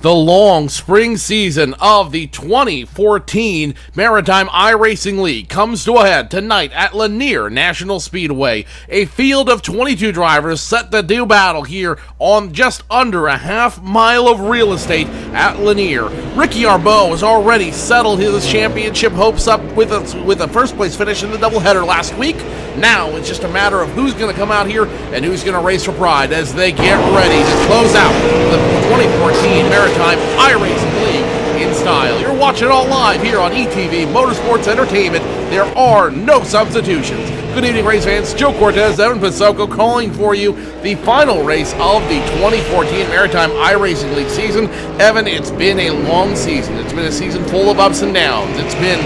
The long spring season of the 2014 Maritime iRacing League comes to a head tonight at Lanier National Speedway. A field of 22 drivers set to do battle here on just under a half-mile of real estate at Lanier. Ricky Arbeau has already settled his championship hopes up with a first-place finish in the doubleheader last week. Now it's just a matter of who's going to come out here and who's going to race for pride as they get ready to close out the 2014 Maritime iRacing League in style. You're watching it all live here on ETV Motorsports Entertainment. There are no substitutions. Good evening, race fans. Joe Cortez, Evan Pasoko calling for you the final race of the 2014 Maritime iRacing League season. Evan, it's been a long season. It's been a season full of ups and downs. It's been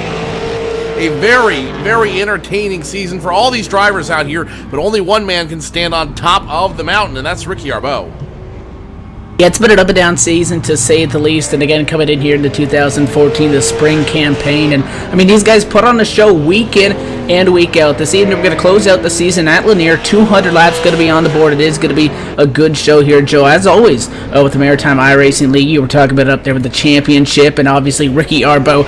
a very, very entertaining season for all these drivers out here, but only one man can stand on top of the mountain, and that's Ricky Arbeau. Yeah, it's been an up and down season to say the least, and again coming in here in the 2014, the spring campaign, and I mean these guys put on a show week in and week out. This evening we're going to close out the season at Lanier. 200 laps going to be on the board. It is going to be a good show here, Joe. As always, with the Maritime iRacing League, you were talking about it up there with the championship, and obviously Ricky Arbeau,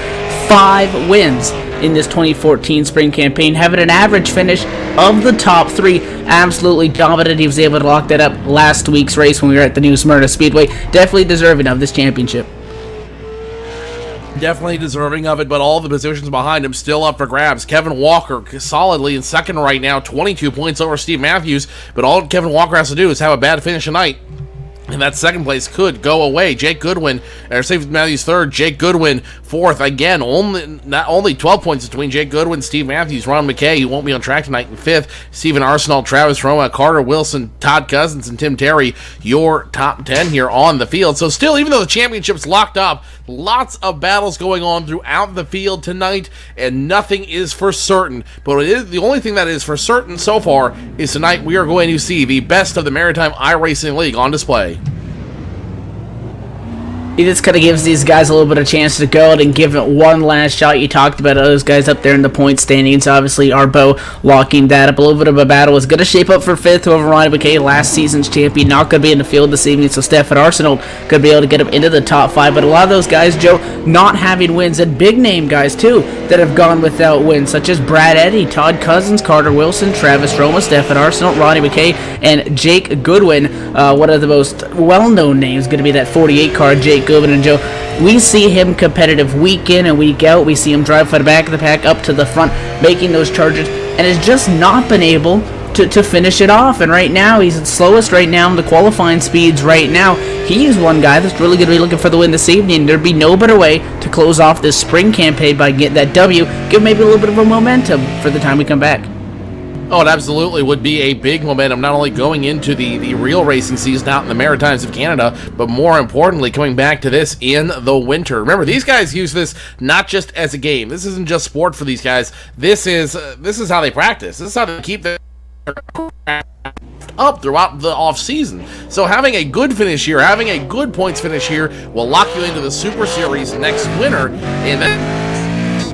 5 wins in this 2014 spring campaign, having an average finish of the top 3. Absolutely dominant. He was able to lock that up last week's race when we were at the New Smyrna Speedway. Definitely deserving of this championship. Definitely deserving of it, but all the positions behind him still up for grabs. Kevin Walker solidly in second right now, 22 points over Steven Mathews, but all Kevin Walker has to do is have a bad finish tonight, and that second place could go away. Jake Goodwin, or Steven Mathews third, Jake Goodwin fourth. Again, only 12 points between Jake Goodwin, Steve Mathews, Ronald MacKay, who won't be on track tonight, in fifth. Stephen Arsenault, Travis Roma, Carter Wilson, Todd Cousins, and Tim Terry, your top 10 here on the field. So still, even though the championship's locked up, lots of battles going on throughout the field tonight, and nothing is for certain. But it is, the only thing that is for certain so far is tonight we are going to see the best of the Maritime iRacing League on display. He just kind of gives these guys a little bit of chance to go out and give it one last shot. You talked about those guys up there in the point standings. Obviously, Arbeau locking that up. A little bit of a battle. Was going to shape up for 5th over Ronald MacKay, last season's champion. Not going to be in the field this evening, so Stefan Arsenault could be able to get him into the top 5. But a lot of those guys, Joe, not having wins, and big name guys too that have gone without wins, such as Brad Eddy, Todd Cousins, Carter Wilson, Travis Roma, Stefan Arsenault, Ronnie MacKay, and Jake Goodwin. One of the most well-known names going to be that 48 car, Jake Goodwin. And Joe, we see him competitive week in and week out. We see him drive from the back of the pack up to the front, making those charges, and has just not been able to finish it off. And right now, he's the slowest right now in the qualifying speeds right now. He's one guy that's really going to be looking for the win this evening. There'd be no better way to close off this spring campaign by getting that W, give maybe a little bit of a momentum for the time we come back. Oh, it absolutely would be a big momentum, not only going into the real racing season out in the Maritimes of Canada, but more importantly, coming back to this in the winter. Remember, these guys use this not just as a game. This isn't just sport for these guys. This is how they practice. This is how they keep their up throughout the off season. So having a good finish here, having a good points finish here, will lock you into the Super Series next winter, and then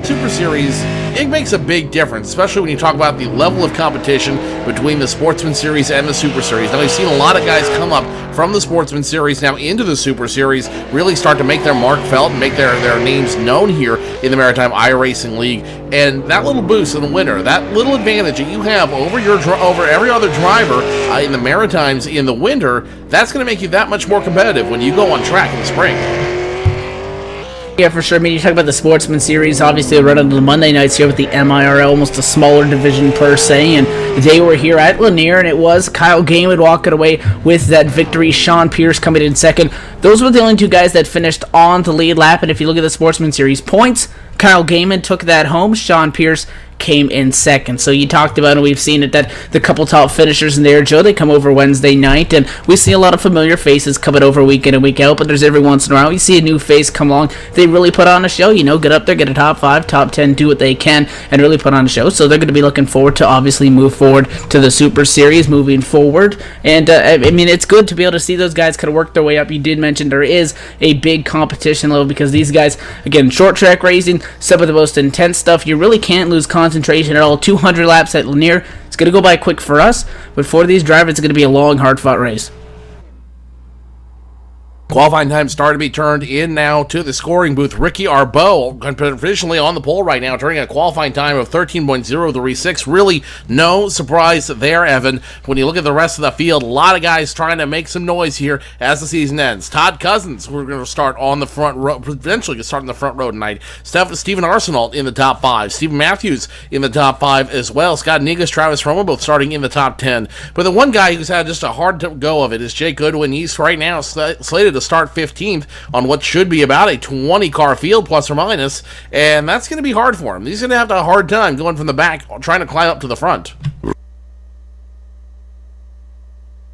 Super Series, it makes a big difference, especially when you talk about the level of competition between the Sportsman Series and the Super Series. Now, we've seen a lot of guys come up from the Sportsman Series now into the Super Series, really start to make their mark felt and make their names known here in the Maritime iRacing League. And that little boost in the winter, that little advantage that you have over every other driver in the Maritimes in the winter, that's going to make you that much more competitive when you go on track in the spring. Yeah, for sure. I mean, you talk about the Sportsman Series, obviously they run on the Monday nights here with the MIRL, almost a smaller division per se, and they were here at Lanier, and it was Kyle Gaiman walking away with that victory, Sean Pierce coming in second. Those were the only 2 guys that finished on the lead lap, and if you look at the Sportsman Series points, Kyle Gaiman took that home, Sean Pierce came in second. So you talked about, and we've seen it, that the couple top finishers in there, Joe, they come over Wednesday night, and we see a lot of familiar faces coming over week in and week out, but there's every once in a while you see a new face come along. They really put on a show, get up there, get a top 5, top 10, do what they can, and really put on a show. So they're going to be looking forward to obviously move forward to the Super Series moving forward. And I mean, it's good to be able to see those guys kind of work their way up. You did mention there is a big competition level because these guys, again, short track racing, some of the most intense stuff. You really can't lose concentration at all. 200 laps at Lanier. It's going to go by quick for us, but for these drivers, it's going to be a long, hard-fought race. Qualifying time started to be turned in now to the scoring booth. Ricky Arbeau, provisionally on the pole right now, turning a qualifying time of 13.036. Really no surprise there, Evan. When you look at the rest of the field, a lot of guys trying to make some noise here as the season ends. Todd Cousins, we're going to start on the front row, eventually going to start in the front row tonight. Steven Arsenault in the top 5. Steven Mathews in the top 5 as well. Scott Negus, Travis Romo, both starting in the top 10. But the one guy who's had just a hard go of it is Jake Goodwin. He's right now slated to start 15th on what should be about a 20-car field, plus or minus, and that's going to be hard for him. He's going to have a hard time going from the back, trying to climb up to the front.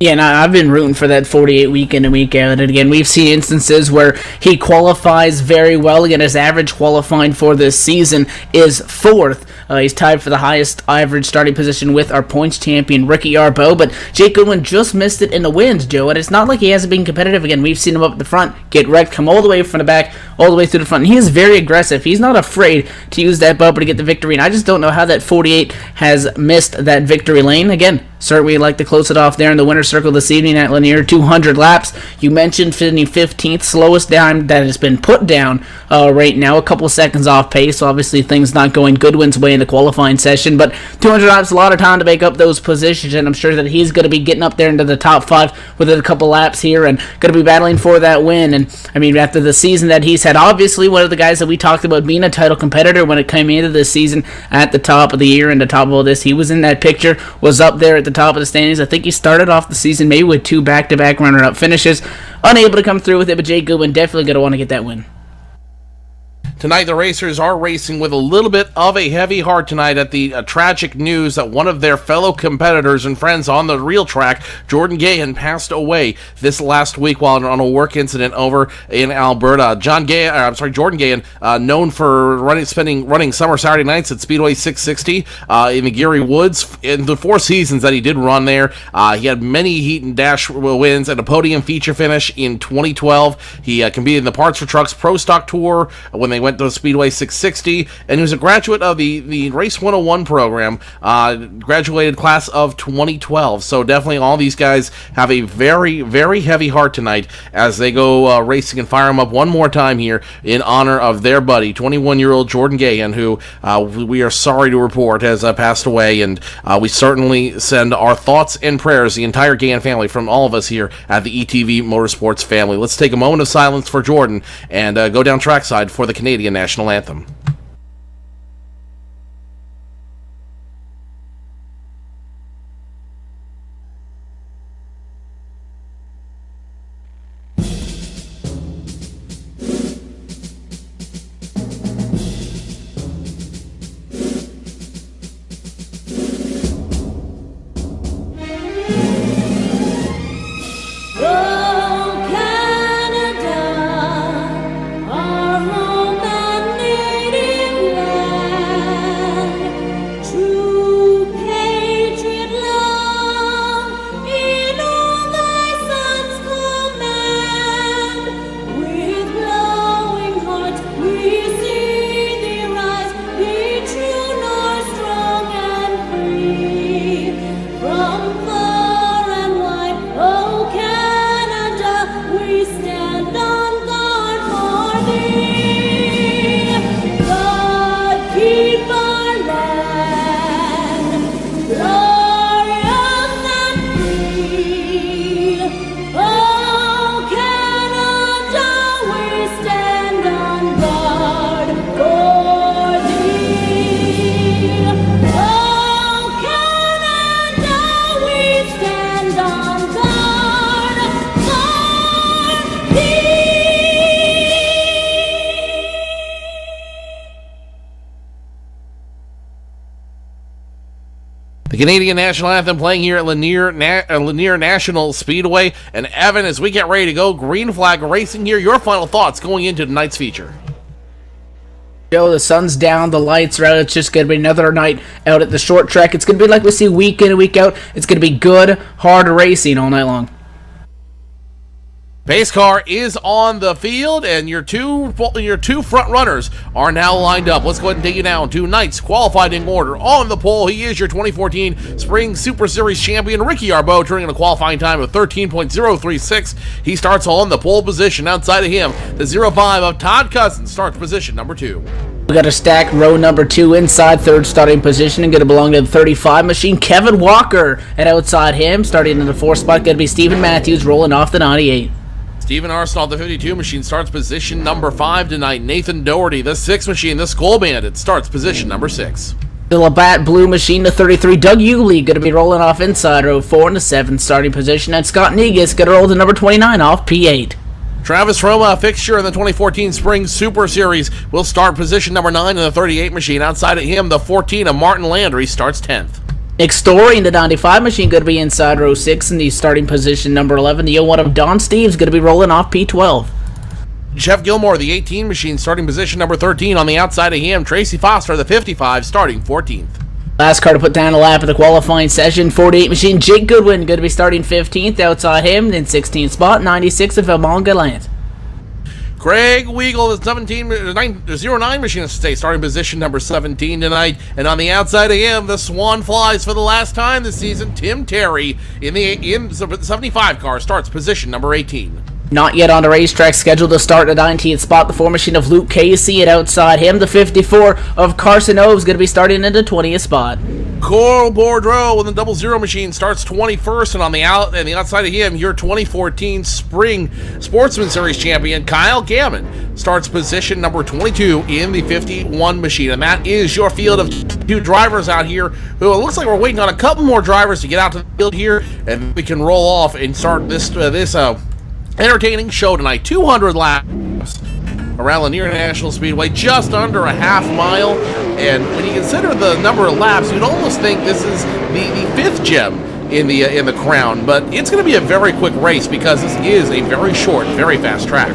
Yeah, and I've been rooting for that 48 week in and week out. And again, we've seen instances where he qualifies very well. Again, his average qualifying for this season is 4th. He's tied for the highest average starting position with our points champion, Ricky Arbeau. But Jake Goodwin just missed it in the wins, Joe. And it's not like he hasn't been competitive. Again, we've seen him up at the front, get wrecked, come all the way from the back, all the way through the front. And he is very aggressive. He's not afraid to use that bumper to get the victory. And I just don't know how that 48 has missed that victory lane. Again, certainly like to close it off there in the winner's circle this evening at Lanier, 200 laps. You mentioned finishing 15th, slowest down that has been put down right now, a couple of seconds off pace. So obviously things not going Goodwin's way in the qualifying session, but 200 laps, a lot of time to make up those positions, and I'm sure that he's going to be getting up there into the top 5 within a couple laps here and going to be battling for that win. And I mean, after the season that he's had, obviously one of the guys that we talked about being a title competitor when it came into this season at the top of the year and the top of all this, he was in that picture, was up there at the top of the standings. I think he started off the season maybe with 2 back-to-back runner-up finishes, unable to come through with it, but Jake Goodwin definitely going to want to get that win. Tonight, the racers are racing with a little bit of a heavy heart tonight at the tragic news that one of their fellow competitors and friends on the real track, Jordan Gahan, passed away this last week while on a work incident over in Alberta. Jordan Gahan, known for running summer Saturday nights at Speedway 660 in the Geary Woods. In the 4 seasons that he did run there, he had many heat and dash wins and a podium feature finish in 2012. He competed in the Parts for Trucks Pro Stock Tour when they went to Speedway 660, and he was a graduate of the Race 101 program, graduated class of 2012. So definitely all these guys have a very, very heavy heart tonight as they go racing and fire him up one more time here in honor of their buddy, 21-year-old Jordan Gahan, who we are sorry to report has passed away, and we certainly send our thoughts and prayers, the entire Gahan family, from all of us here at the ETV Motorsports family. Let's take a moment of silence for Jordan and go down trackside for the Canadian national anthem. The Canadian national anthem playing here at Lanier National Speedway. And Evan, as we get ready to go, green flag racing here, your final thoughts going into tonight's feature. Joe, the sun's down, the lights are out. It's just going to be another night out at the short track. It's going to be like we see week in and week out. It's going to be good, hard racing all night long. Pace car is on the field, and your two front runners are now lined up. Let's go ahead and take you down to Knight's qualifying order. On the pole, he is your 2014 Spring Super Series champion, Ricky Arbeau, turning in a qualifying time of 13.036. He starts on the pole position. Outside of him, the 05 of Todd Cousins starts position number 2. We got a stack row number 2 inside third starting position and going to belong to the 35 machine, Kevin Walker. And outside him, starting in the 4th spot, going to be Steven Mathews rolling off the 98. Steven Arsenault, the 52 machine, starts position number 5 tonight. Nathan Doherty, the 6 machine, the Skull Bandit, starts position number 6. The Labatt Blue machine, the 33, Doug Ugley, going to be rolling off inside row 4 in the 7th starting position. And Scott Negus going to roll the number 29 off P8. Travis Roma, a fixture in the 2014 Spring Super Series, will start position number 9 in the 38 machine. Outside of him, the 14 of Martin Landry starts 10th. Nick Story in the 95 machine going to be inside row 6 in the starting position number 11. The 01 of Don Steves going to be rolling off P12. Jeff Gilmore, the 18 machine, starting position number 13. On the outside of him, Tracy Foster, the 55, starting 14th. Last car to put down a lap of the qualifying session, 48 machine, Jake Goodwin going to be starting 15th. Outside him, in 16th spot, 96 of Vermont Gallant. Craig Weagle, the 09 machine, starting position number 17 tonight. And on the outside of him, the Swan flies for the last time this season. Tim Terry in the 75 car starts position number 18. Not yet on the racetrack, scheduled to start at 19th spot, the 4 machine of Luke Casey, and outside him, the 54 of Arsenault is going to be starting in the 20th spot. Coral Bourdreau with the 00 machine starts 21st, and on the outside of him, your 2014 Spring Sportsman Series champion, Kyle Gammon, starts position number 22 in the 51 machine. And that is your field of 2 drivers out here, who it looks like we're waiting on a couple more drivers to get out to the field here, and we can roll off and start this entertaining show tonight. 200 laps around Lanier National Speedway, just under a half mile. And when you consider the number of laps, you'd almost think this is the 5th gem in the crown. But it's going to be a very quick race because this is a very short, very fast track.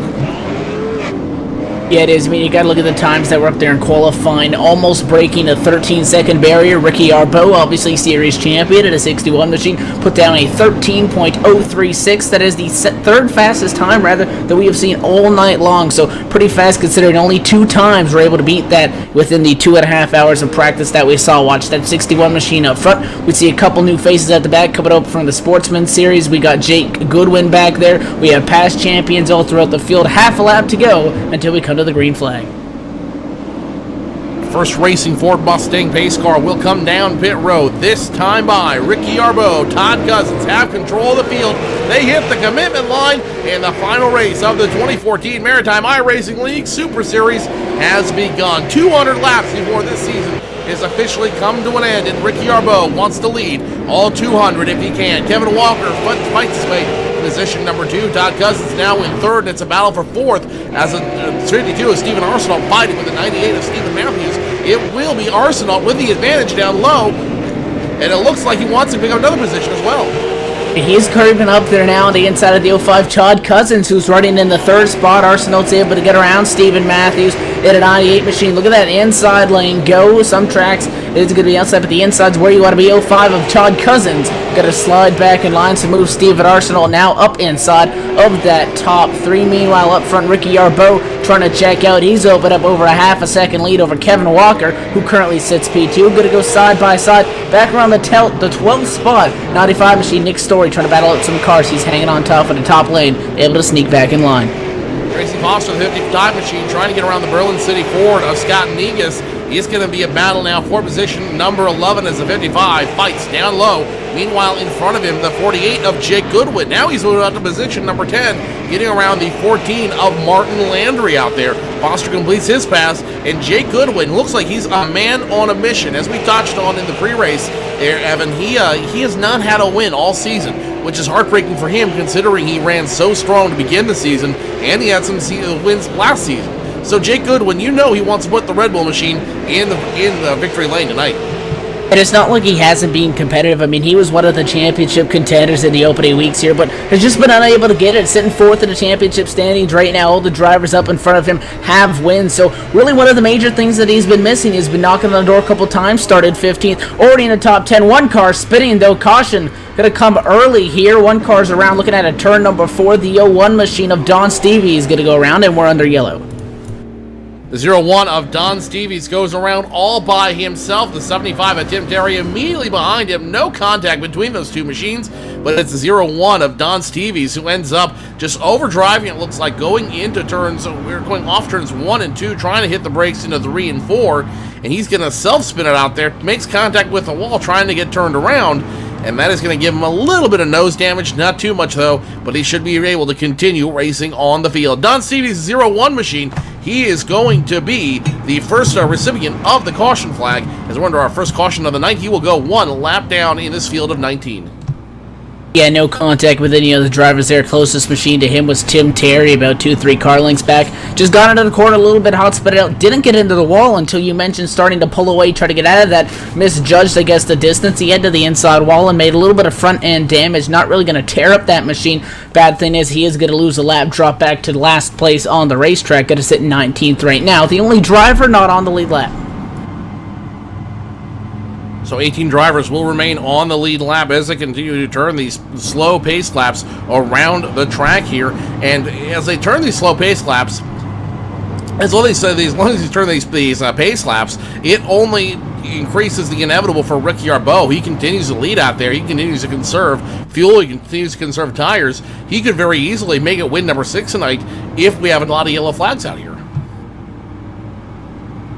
Yeah, it is. I mean, you got to look at the times that were up there in qualifying, almost breaking a 13-second barrier. Ricky Arbeau, obviously series champion at a 61 machine, put down a 13.036. That is the 3rd fastest time, rather, that we have seen all night long. So pretty fast, considering only 2 times we're able to beat that within the 2.5 hours of practice that we saw. Watch that 61 machine up front. We see a couple new faces at the back coming up from the Sportsman Series. We got Jake Goodwin back there. We have past champions all throughout the field. Half a lap to go until we come to the green flag. First racing Ford Mustang pace car will come down pit road, this time by Ricky Arbeau. Todd Cousins have control of the field. They hit the commitment line, and the final race of the 2014 Maritime iRacing League Super Series has begun. 200 laps before this season is officially come to an end, and Ricky Arbeau wants to lead all 200 if he can. Kevin Walker fights his way position number 2. Todd Cousins now in 3rd, and it's a battle for 4th as a 52 of Steven Arsenault fighting with the 98 of Steven Mathews. It will be Arsenault with the advantage down low, and it looks like he wants to pick up another position as well. He's curving up there now on the inside of the 05, Todd Cousins, who's running in the 3rd spot. Arsenault's able to get around Steven Mathews in a 98 machine. Look at that inside lane go. Some tracks it's going to be outside, but the inside's where you want to be. 05 of Todd Cousins got to slide back in line to move Steven Arsenault now up inside of that top 3. Meanwhile, up front, Ricky Arbeau trying to check out. He's opened up over a half a second lead over Kevin Walker, who currently sits P2. Going to go side by side back around the 12th spot. 95 machine Nick Story trying to battle out some cars. He's hanging on top of the top lane, able to sneak back in line. Tracy Foster, the 55 machine, trying to get around the Berlin City Ford of Scott Negus. It's going to be a battle now for position number 11 as the 55 fights down low. Meanwhile, in front of him, the 48 of Jake Goodwin. Now he's moving out to position number 10, getting around the 14 of Martin Landry out there. Foster completes his pass, and Jake Goodwin looks like he's a man on a mission. As we touched on in the pre-race there, Evan, he has not had a win all season, which is heartbreaking for him considering he ran so strong to begin the season, and he had some wins last season. So Jake Goodwin, you know he wants to put the Red Bull machine in the victory lane tonight. And it's not like he hasn't been competitive. I mean, he was one of the championship contenders in the opening weeks here, but has just been unable to get it. Sitting fourth in the championship standings right now. All the drivers up in front of him have wins. So really one of the major things that he's been missing. He's been knocking on the door a couple times, started 15th, already in the top 10. One car spinning, though. Caution going to come early here. One car's around, looking at a turn number 4. The 01 machine of Don Stevie is going to go around, and we're under yellow. The 01 of Don Stevies goes around all by himself. The 75 of Tim Terry immediately behind him. No contact between those two machines, but it's the 01 of Don Stevies who ends up just overdriving, it looks like, going into turns. We're going off turns 1 and 2, trying to hit the brakes into 3 and 4, and he's going to self-spin it out there. Makes contact with the wall, trying to get turned around, and that is going to give him a little bit of nose damage. Not too much, though, but he should be able to continue racing on the field. Don Stevie's 01 machine, he is going to be the first recipient of the caution flag. As we're under our first caution of the night, he will go 1 lap down in this field of 19. Yeah, no contact with any of the drivers there. Closest machine to him was Tim Terry, about 2-3 car lengths back. Just got into the corner a little bit, hot spit it out. Didn't get into the wall until you mentioned starting to pull away, try to get out of that. Misjudged, I guess, the distance. He headed to the inside wall and made a little bit of front end damage. Not really going to tear up that machine. Bad thing is he is going to lose a lap, drop back to last place on the racetrack. Going to sit in 19th right now. The only driver not on the lead lap. So 18 drivers will remain on the lead lap as they continue to turn these slow pace laps around the track here. And as they turn these slow pace laps, as long as you turn these pace laps, it only increases the inevitable for Ricky Arbeau. He continues to lead out there. He continues to conserve fuel. He continues to conserve tires. He could very easily make it win number 6 tonight if we have a lot of yellow flags out here.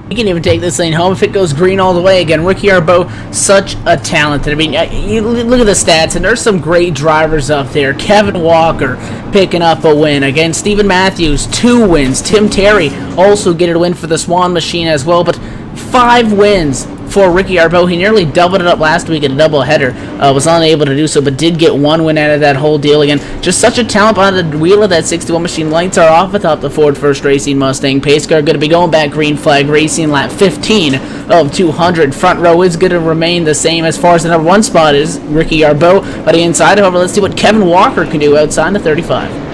He can even take this thing home if it goes green all the way. Again, Ricky Arbeau, such a talented. I mean, you look at the stats, and there's some great drivers up there. Kevin Walker picking up a win. Again, Steven Mathews, 2 wins. Tim Terry also getting a win for the Swan machine as well. But 5 wins for Ricky Arbeau. He nearly doubled it up last week in a doubleheader. Was unable to do so, but did get 1 win out of that whole deal. Again, just such a talent behind the wheel of that 61 machine. Lights are off atop the Ford First Racing Mustang pace car. Going to be going back green flag racing lap 15 of 200. Front row is going to remain the same as far as the number 1 spot is Ricky Arbeau. But the inside, however, let's see what Kevin Walker can do outside the 35.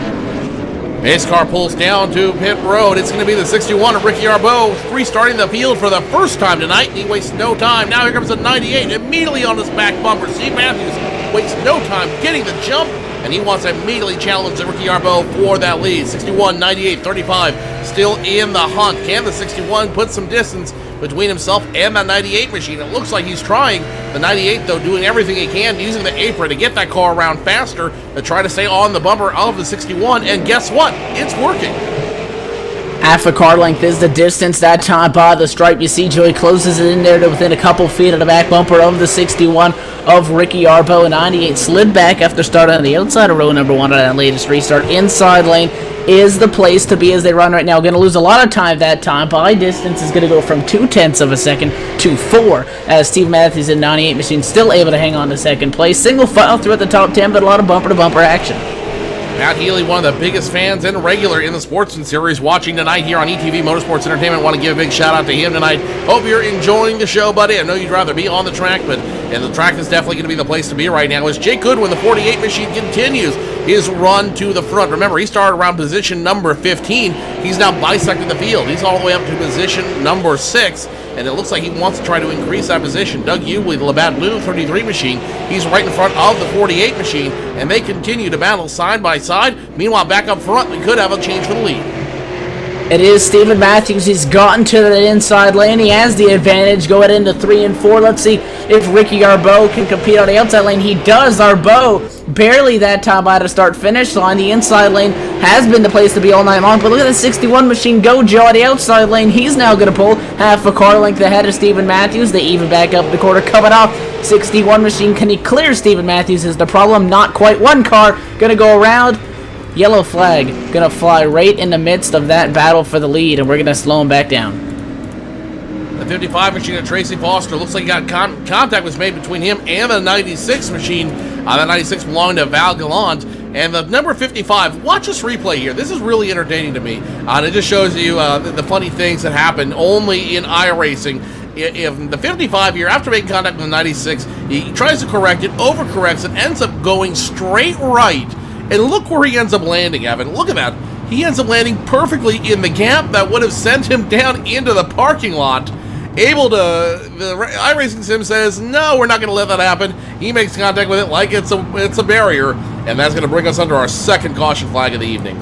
Pace car pulls down to pit road. It's going to be the 61 of Ricky Arbeau restarting the field for the first time tonight. He wastes no time. Now here comes the 98 immediately on his back bumper. Steve Mathews wastes no time getting the jump, and he wants to immediately challenge Ricky Arbeau for that lead. 61, 98, 35 still in the hunt. Can the 61 put some distance between himself and that 98 machine? It looks like he's trying. The 98, though, doing everything he can, using the apron to get that car around faster to try to stay on the bumper of the 61, and guess what? It's working. Half a car length is the distance that time by the stripe. You see Joey closes it in there to within a couple feet of the back bumper of the 61 of Ricky Arbeau. And 98 slid back after starting on the outside of row number 1 of that latest restart. Inside lane is the place to be as they run right now. Going to lose a lot of time that time. By distance is going to go from 0.2 of a second to 4 as Steve Mathews in 98 machine still able to hang on to second place. Single file throughout the top 10, but a lot of bumper-to-bumper action. Matt Healy, one of the biggest fans and regular in the Sportsman Series, watching tonight here on ETV Motorsports Entertainment. Want to give a big shout out to him tonight. Hope you're enjoying the show, buddy. I know you'd rather be on the track, and the track is definitely going to be the place to be right now. As Jake Goodwin, the 48 machine, continues his run to the front. Remember, he started around position number 15. He's now bisected the field. He's all the way up to position number 6. And it looks like he wants to try to increase that position. Doug Hughley, the Labatt Blue 33 machine, he's right in front of the 48 machine, and they continue to battle side by side. Meanwhile, back up front, we could have a change for the lead. It is Steven Mathews. He's gotten to the inside lane. He has the advantage going into 3 and 4. Let's see if Ricky Arbeau can compete on the outside lane. He does. Arbeau barely that time by the start-finish line. The inside lane has been the place to be all night long. But look at the 61 machine go, Joe, on the outside lane. He's now going to pull half a car length ahead of Steven Mathews. They even back up the quarter, coming off 61 machine. Can he clear Steven Mathews is the problem. Not quite. One car going to go around. Yellow flag going to fly right in the midst of that battle for the lead, and we're going to slow him back down. The 55 machine of Tracy Foster, looks like he got contact was made between him and the 96 machine. The 96 belonged to Val Gallant. And the number 55, watch this replay here. This is really entertaining to me. And it just shows you the funny things that happen only in iRacing. if the 55 here, after making contact with the 96, he tries to correct it, overcorrects it, ends up going straight right. And look where he ends up landing, Evan. Look at that. He ends up landing perfectly in the gap that would have sent him down into the parking lot. Able to, the iRacing sim says, no, we're not going to let that happen. He makes contact with it like it's a barrier, and that's going to bring us under our second caution flag of the evening.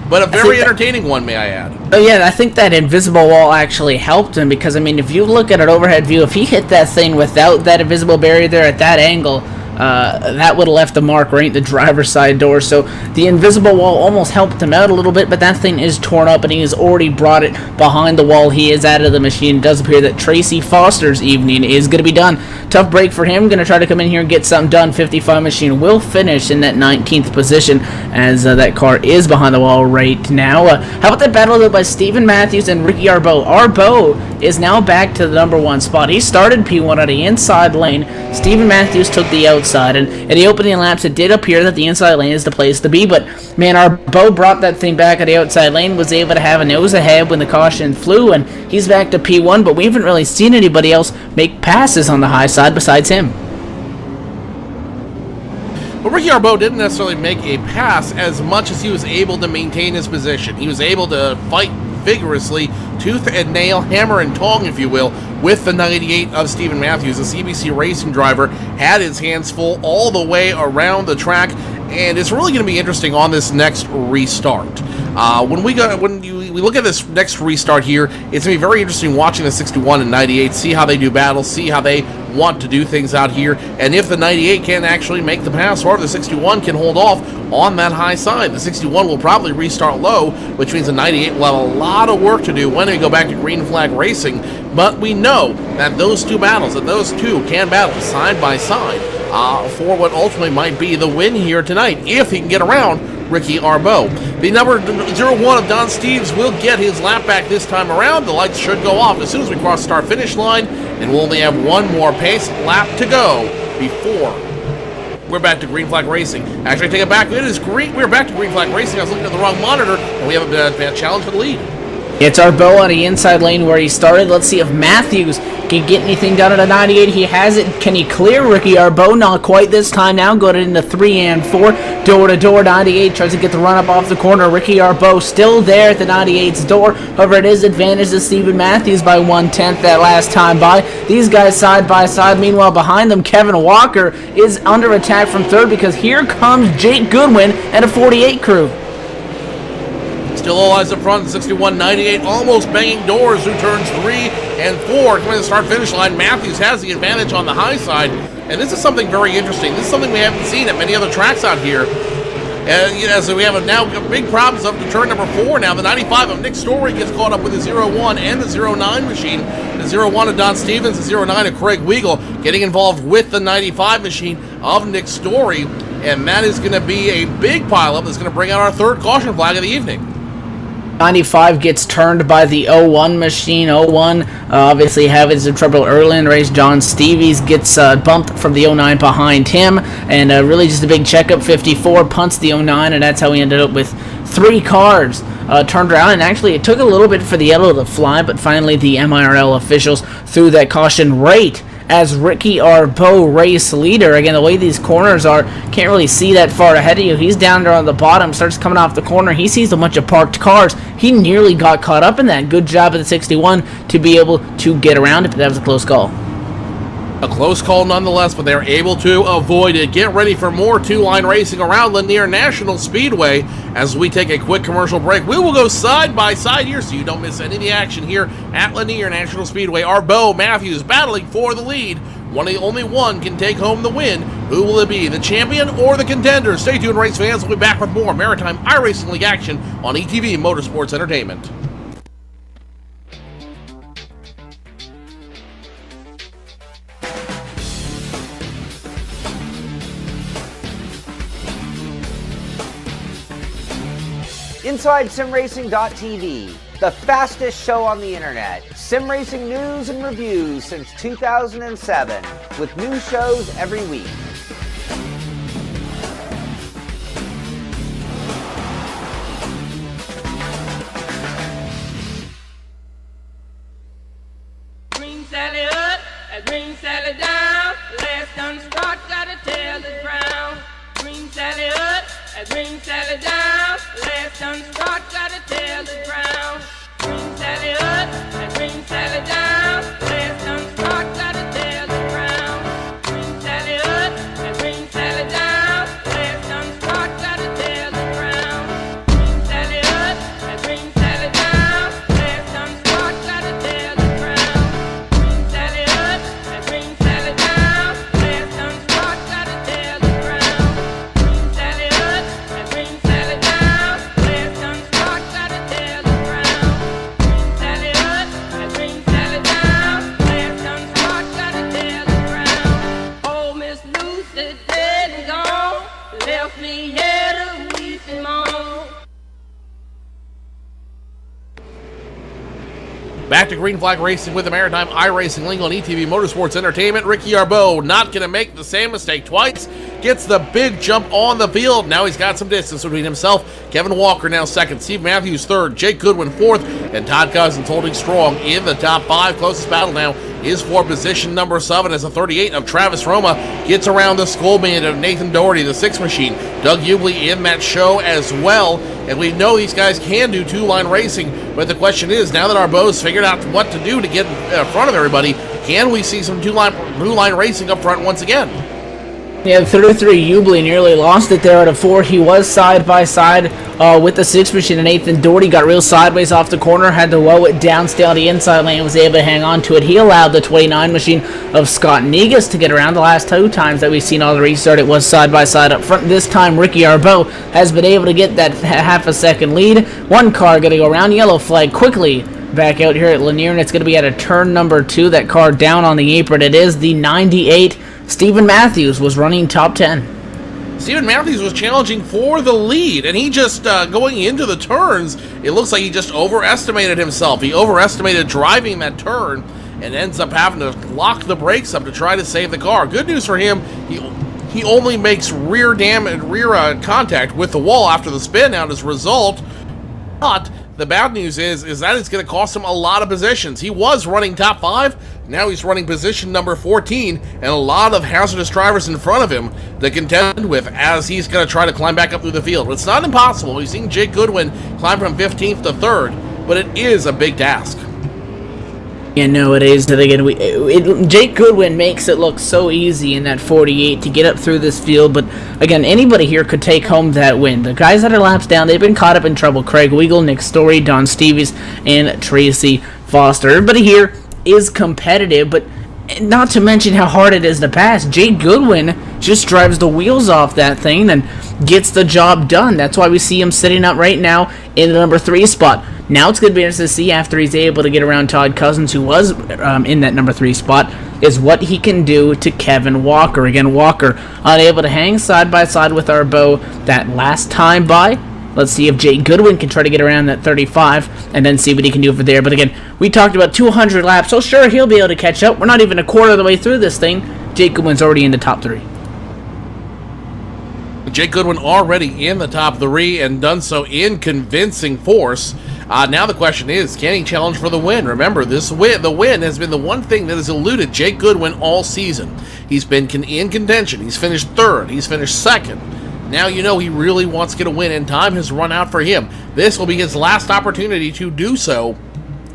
But a very entertaining one, may I add. Oh yeah, I think that invisible wall actually helped him, because I mean, if you look at an overhead view, if he hit that thing without that invisible barrier there at that angle, that would have left the mark right at the driver's side door. So the invisible wall almost helped him out a little bit, but that thing is torn up, and he has already brought it behind the wall. He is out of the machine. It does appear that Tracy Foster's evening is going to be done. Tough break for him. Going to try to come in here and get something done. 55 machine will finish in that 19th position, as that car is behind the wall right now. How about that battle though by Steven Mathews and Ricky Arbeau? Arbeau is now back to the number 1 spot. He started P1 on the inside lane. Steven Mathews took the outside, and in the opening laps it did appear that the inside lane is the place to be, but man, Arbeau brought that thing back at the outside lane, was able to have a nose ahead when the caution flew, and he's back to P1, but we haven't really seen anybody else make passes on the high side besides him. But Ricky Arbeau didn't necessarily make a pass as much as he was able to maintain his position. He was able to fight vigorously, tooth and nail, hammer and tong, if you will, with the 98 of Steven Mathews. The CBC Racing driver had his hands full all the way around the track, and it's really going to be interesting on this next restart. When we look at this next restart here, it's going to be very interesting watching the 61 and 98, see how they do battle, see how they want to do things out here, and if the 98 can actually make the pass, or if the 61 can hold off on that high side. The 61 will probably restart low, which means the 98 will have a lot of work to do when we go back to green flag racing, but we know that those two battles, that those two can battle side by side for what ultimately might be the win here tonight, if he can get around Ricky Arbeau. The number 01 of Don Steves will get his lap back this time around. The lights should go off as soon as we cross the start-finish line, and we'll only have one more pace lap to go before we're back to green flag racing. Actually, I take it back. It is green. We're back to green flag racing. I was looking at the wrong monitor, and we have a challenge for the lead. It's Arbeau on the inside lane where he started. Let's see if Mathews can get anything done at a 98. He has it. Can he clear Ricky Arbeau? Not quite this time now. Going into 3 and 4. Door-to-door, 98 tries to get the run-up off the corner. Ricky Arbeau still there at the 98's door. However, it is advantage to Steven Mathews by 1/10 that last time by. These guys side by side. Meanwhile, behind them, Kevin Walker is under attack from third, because here comes Jake Goodwin and a 48 crew. Still all eyes up front, 61, 98, almost banging doors through turns 3 and 4. Coming to the start-finish line, Mathews has the advantage on the high side, and this is something very interesting. This is something we haven't seen at many other tracks out here. And so we have now big problems up to turn number 4 now. The 95 of Nick Story gets caught up with the 01 and the 09 machine. The 01 of Don Stevens, the 09 of Craig Weigel getting involved with the 95 machine of Nick Story, and that is going to be a big pileup that's going to bring out our third caution flag of the evening. 95 gets turned by the 01 machine. 01 obviously having some trouble early in the race. John Stevies gets bumped from the 09 behind him, and really just a big checkup. 54 punts the 09, and that's how we ended up with 3 cars turned around. And actually it took a little bit for the yellow to fly, but finally the MIRL officials threw that caution right as Ricky Arbeau, race leader. Again, the way these corners are, can't really see that far ahead of you. He's down there on the bottom, starts coming off the corner. He sees a bunch of parked cars. He nearly got caught up in that. Good job of the 61 to be able to get around it, but that was a close call. A close call nonetheless, but they're able to avoid it. Get ready for more two-line racing around Lanier National Speedway as we take a quick commercial break. We will go side by side here so you don't miss any of the action here at Lanier National Speedway. Arbeau, Mathews battling for the lead. Only one can take home the win. Who will it be, the champion or the contender? Stay tuned, race fans. We'll be back with more Maritime iRacing League action on ETV Motorsports Entertainment. Inside SimRacing.tv, the fastest show on the internet. Sim racing news and reviews since 2007, with new shows every week. Sally up, as green Sally down. Last done start, gotta tell the ground. Green Sally up, as green Sally down. Last done start, gotta tell the ground. Green Sally up, as green Sally down. Last done start, gotta tell the ground. Green Sally up, as green Sally down. Last done start, gotta tell the ground. Green Sally up, as green Sally down. Last done start, gotta tell the ground. Green Sally up, as green Sally down. Last done start, gotta tell the ground. Green Sally up, as green Sally down. Last done start, gotta tell the ground. Green Sally up, as green Sally down. Last done start, gotta tell the ground. Oh, Miss Lucy dead and gone, left me here to weep and moan. Back to Green Flag Racing with the Maritime iRacing link on ETV Motorsports Entertainment. Ricky Arbeau not going to make the same mistake twice. Gets the big jump on the field. Now he's got some distance between himself. Kevin Walker now second. Steven Mathews third. Jake Goodwin fourth. And Todd Cousins holding strong in the top five. Closest battle now is for position number 7 as the 38 of Travis Roma gets around the Skullman of Nathan Doherty, the 6 machine. Doug Ubley in that show as well. And we know these guys can do two-line racing, but the question is, now that Arbeau's figured out what to do to get in front of everybody, can we see some two-line racing up front once again? Yeah, 33 Ubley nearly lost it there out of 4. He was side by side with the 6 machine, and Nathan Doherty got real sideways off the corner, had to low it down, stay on the inside lane, was able to hang on to it. He allowed the 29 machine of Scott Negus to get around. The last 2 times that we've seen all the restart, it was side by side up front. This time, Ricky Arbeau has been able to get that half a second lead. One car going to go around, yellow flag quickly back out here at Lanier, and it's going to be at a turn number 2. That car down on the apron. It is the 98. Steven Mathews was running top 10. Steven Mathews was challenging for the lead, and he just, going into the turns, it looks like he just overestimated himself. He overestimated driving that turn and ends up having to lock the brakes up to try to save the car. Good news for him, he only makes rear contact with the wall after the spin out as a result. But the bad news is that it's going to cost him a lot of positions. He was running top 5. Now he's running position number 14, and a lot of hazardous drivers in front of him to contend with as he's going to try to climb back up through the field. It's not impossible. We've seen Jake Goodwin climb from 15th to 3rd, but it is a big task. Yeah, no, it is. Again, Jake Goodwin makes it look so easy in that 48 to get up through this field, but again, anybody here could take home that win. The guys that are laps down, they've been caught up in trouble. Craig Weagle, Nick Story, Don Stevies, and Tracy Foster. Everybody here is competitive, but not to mention how hard it is to pass. Jake Goodwin just drives the wheels off that thing and gets the job done. That's why we see him sitting up right now in the number 3 spot. Now it's going to be interesting to see after he's able to get around Todd Cousins, who was in that number 3 spot, is what he can do to Kevin Walker. Again, Walker unable to hang side by side with Arbeau that last time by. Let's see if Jake Goodwin can try to get around that 35 and then see what he can do for there. But again, we talked about 200 laps, so sure, he'll be able to catch up. We're not even a quarter of the way through this thing. Jake Goodwin's already in the top 3. Jake Goodwin already in the top 3 and done so in convincing force. Now the question is, can he challenge for the win? Remember, the win has been the one thing that has eluded Jake Goodwin all season. He's been in contention. He's finished 3rd. He's finished 2nd. Now you know he really wants to get a win, and time has run out for him. This will be his last opportunity to do so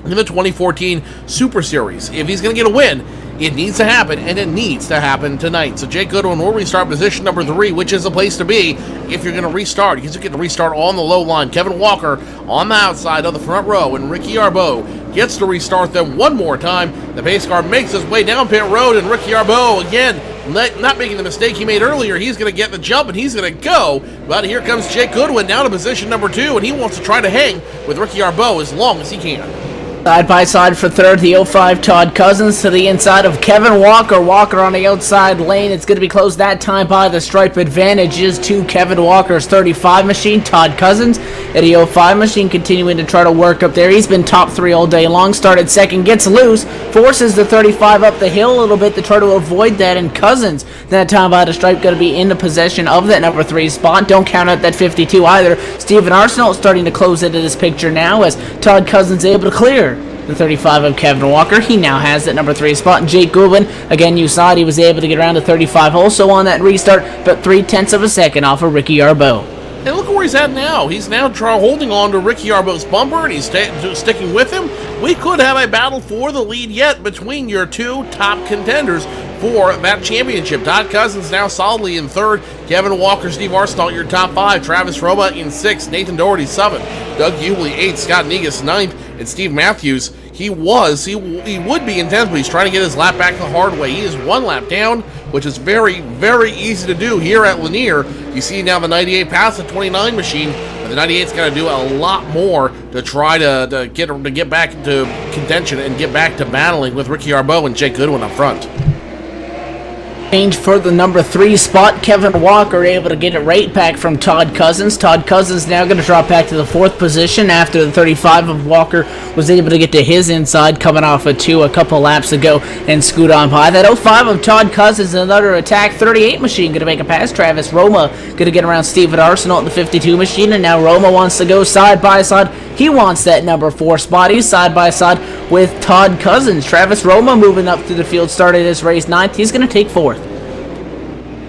in the 2014 Super Series. If he's going to get a win, it needs to happen, and it needs to happen tonight. So Jake Goodwin will restart position number 3, which is the place to be if you're going to restart. You get to restart on the low line. Kevin Walker on the outside of the front row, and Ricky Arbeau gets to restart them one more time. The pace car makes his way down pit road, and Ricky Arbeau, again, not making the mistake he made earlier. He's going to get the jump, and he's going to go. But here comes Jake Goodwin down to position number 2, and he wants to try to hang with Ricky Arbeau as long as he can. Side by side for 3rd, the 05 Todd Cousins to the inside of Kevin Walker. Walker on the outside lane. It's going to be closed that time by the stripe. Advantage is to Kevin Walker's 35 machine. Todd Cousins at the 05 machine continuing to try to work up there. He's been top 3 all day long. Started 2nd, gets loose, forces the 35 up the hill a little bit to try to avoid that. And Cousins, that time by the stripe, going to be in the possession of that number 3 spot. Don't count out that 52 either. Steven Arsenault starting to close into this picture now as Todd Cousins able to clear the 35 of Kevin Walker. He now has that number 3 spot. And Jake Goodwin, again, you saw it, he was able to get around to 35 also on that restart, but 0.3 of a second off of Ricky Arbeau. And look where he's at now. He's now holding on to Ricky Arbeau's bumper, and he's sticking with him. We could have a battle for the lead yet between your two top contenders for that championship. Todd Cousins now solidly in 3rd. Kevin Walker, Steve Arsenault, your top 5. Travis Roma in 6th. Nathan Doherty 7th. Doug Hewley 8th. Scott Negus 9th. And Steve Mathews, he would be intense, but he's trying to get his lap back the hard way. He is 1 lap down, which is very, very easy to do here at Lanier. You see now the 98 past the 29 machine, but the 98's got to do a lot more to try to get back into contention and get back to battling with Ricky Arbeau and Jake Goodwin up front. Change for the number 3 spot. Kevin Walker able to get it right back from Todd Cousins. Todd Cousins now going to drop back to the 4th position after the 35 of Walker was able to get to his inside, coming off a 2 a couple laps ago and scoot on by. That 05 of Todd Cousins, another attack. 38 machine going to make a pass. Travis Roma going to get around Steven Arsenault in the 52 machine, and now Roma wants to go side by side. He wants that number 4 spot. He's side by side with Todd Cousins. Travis Roma moving up through the field, started his race 9th. He's going to take 4th.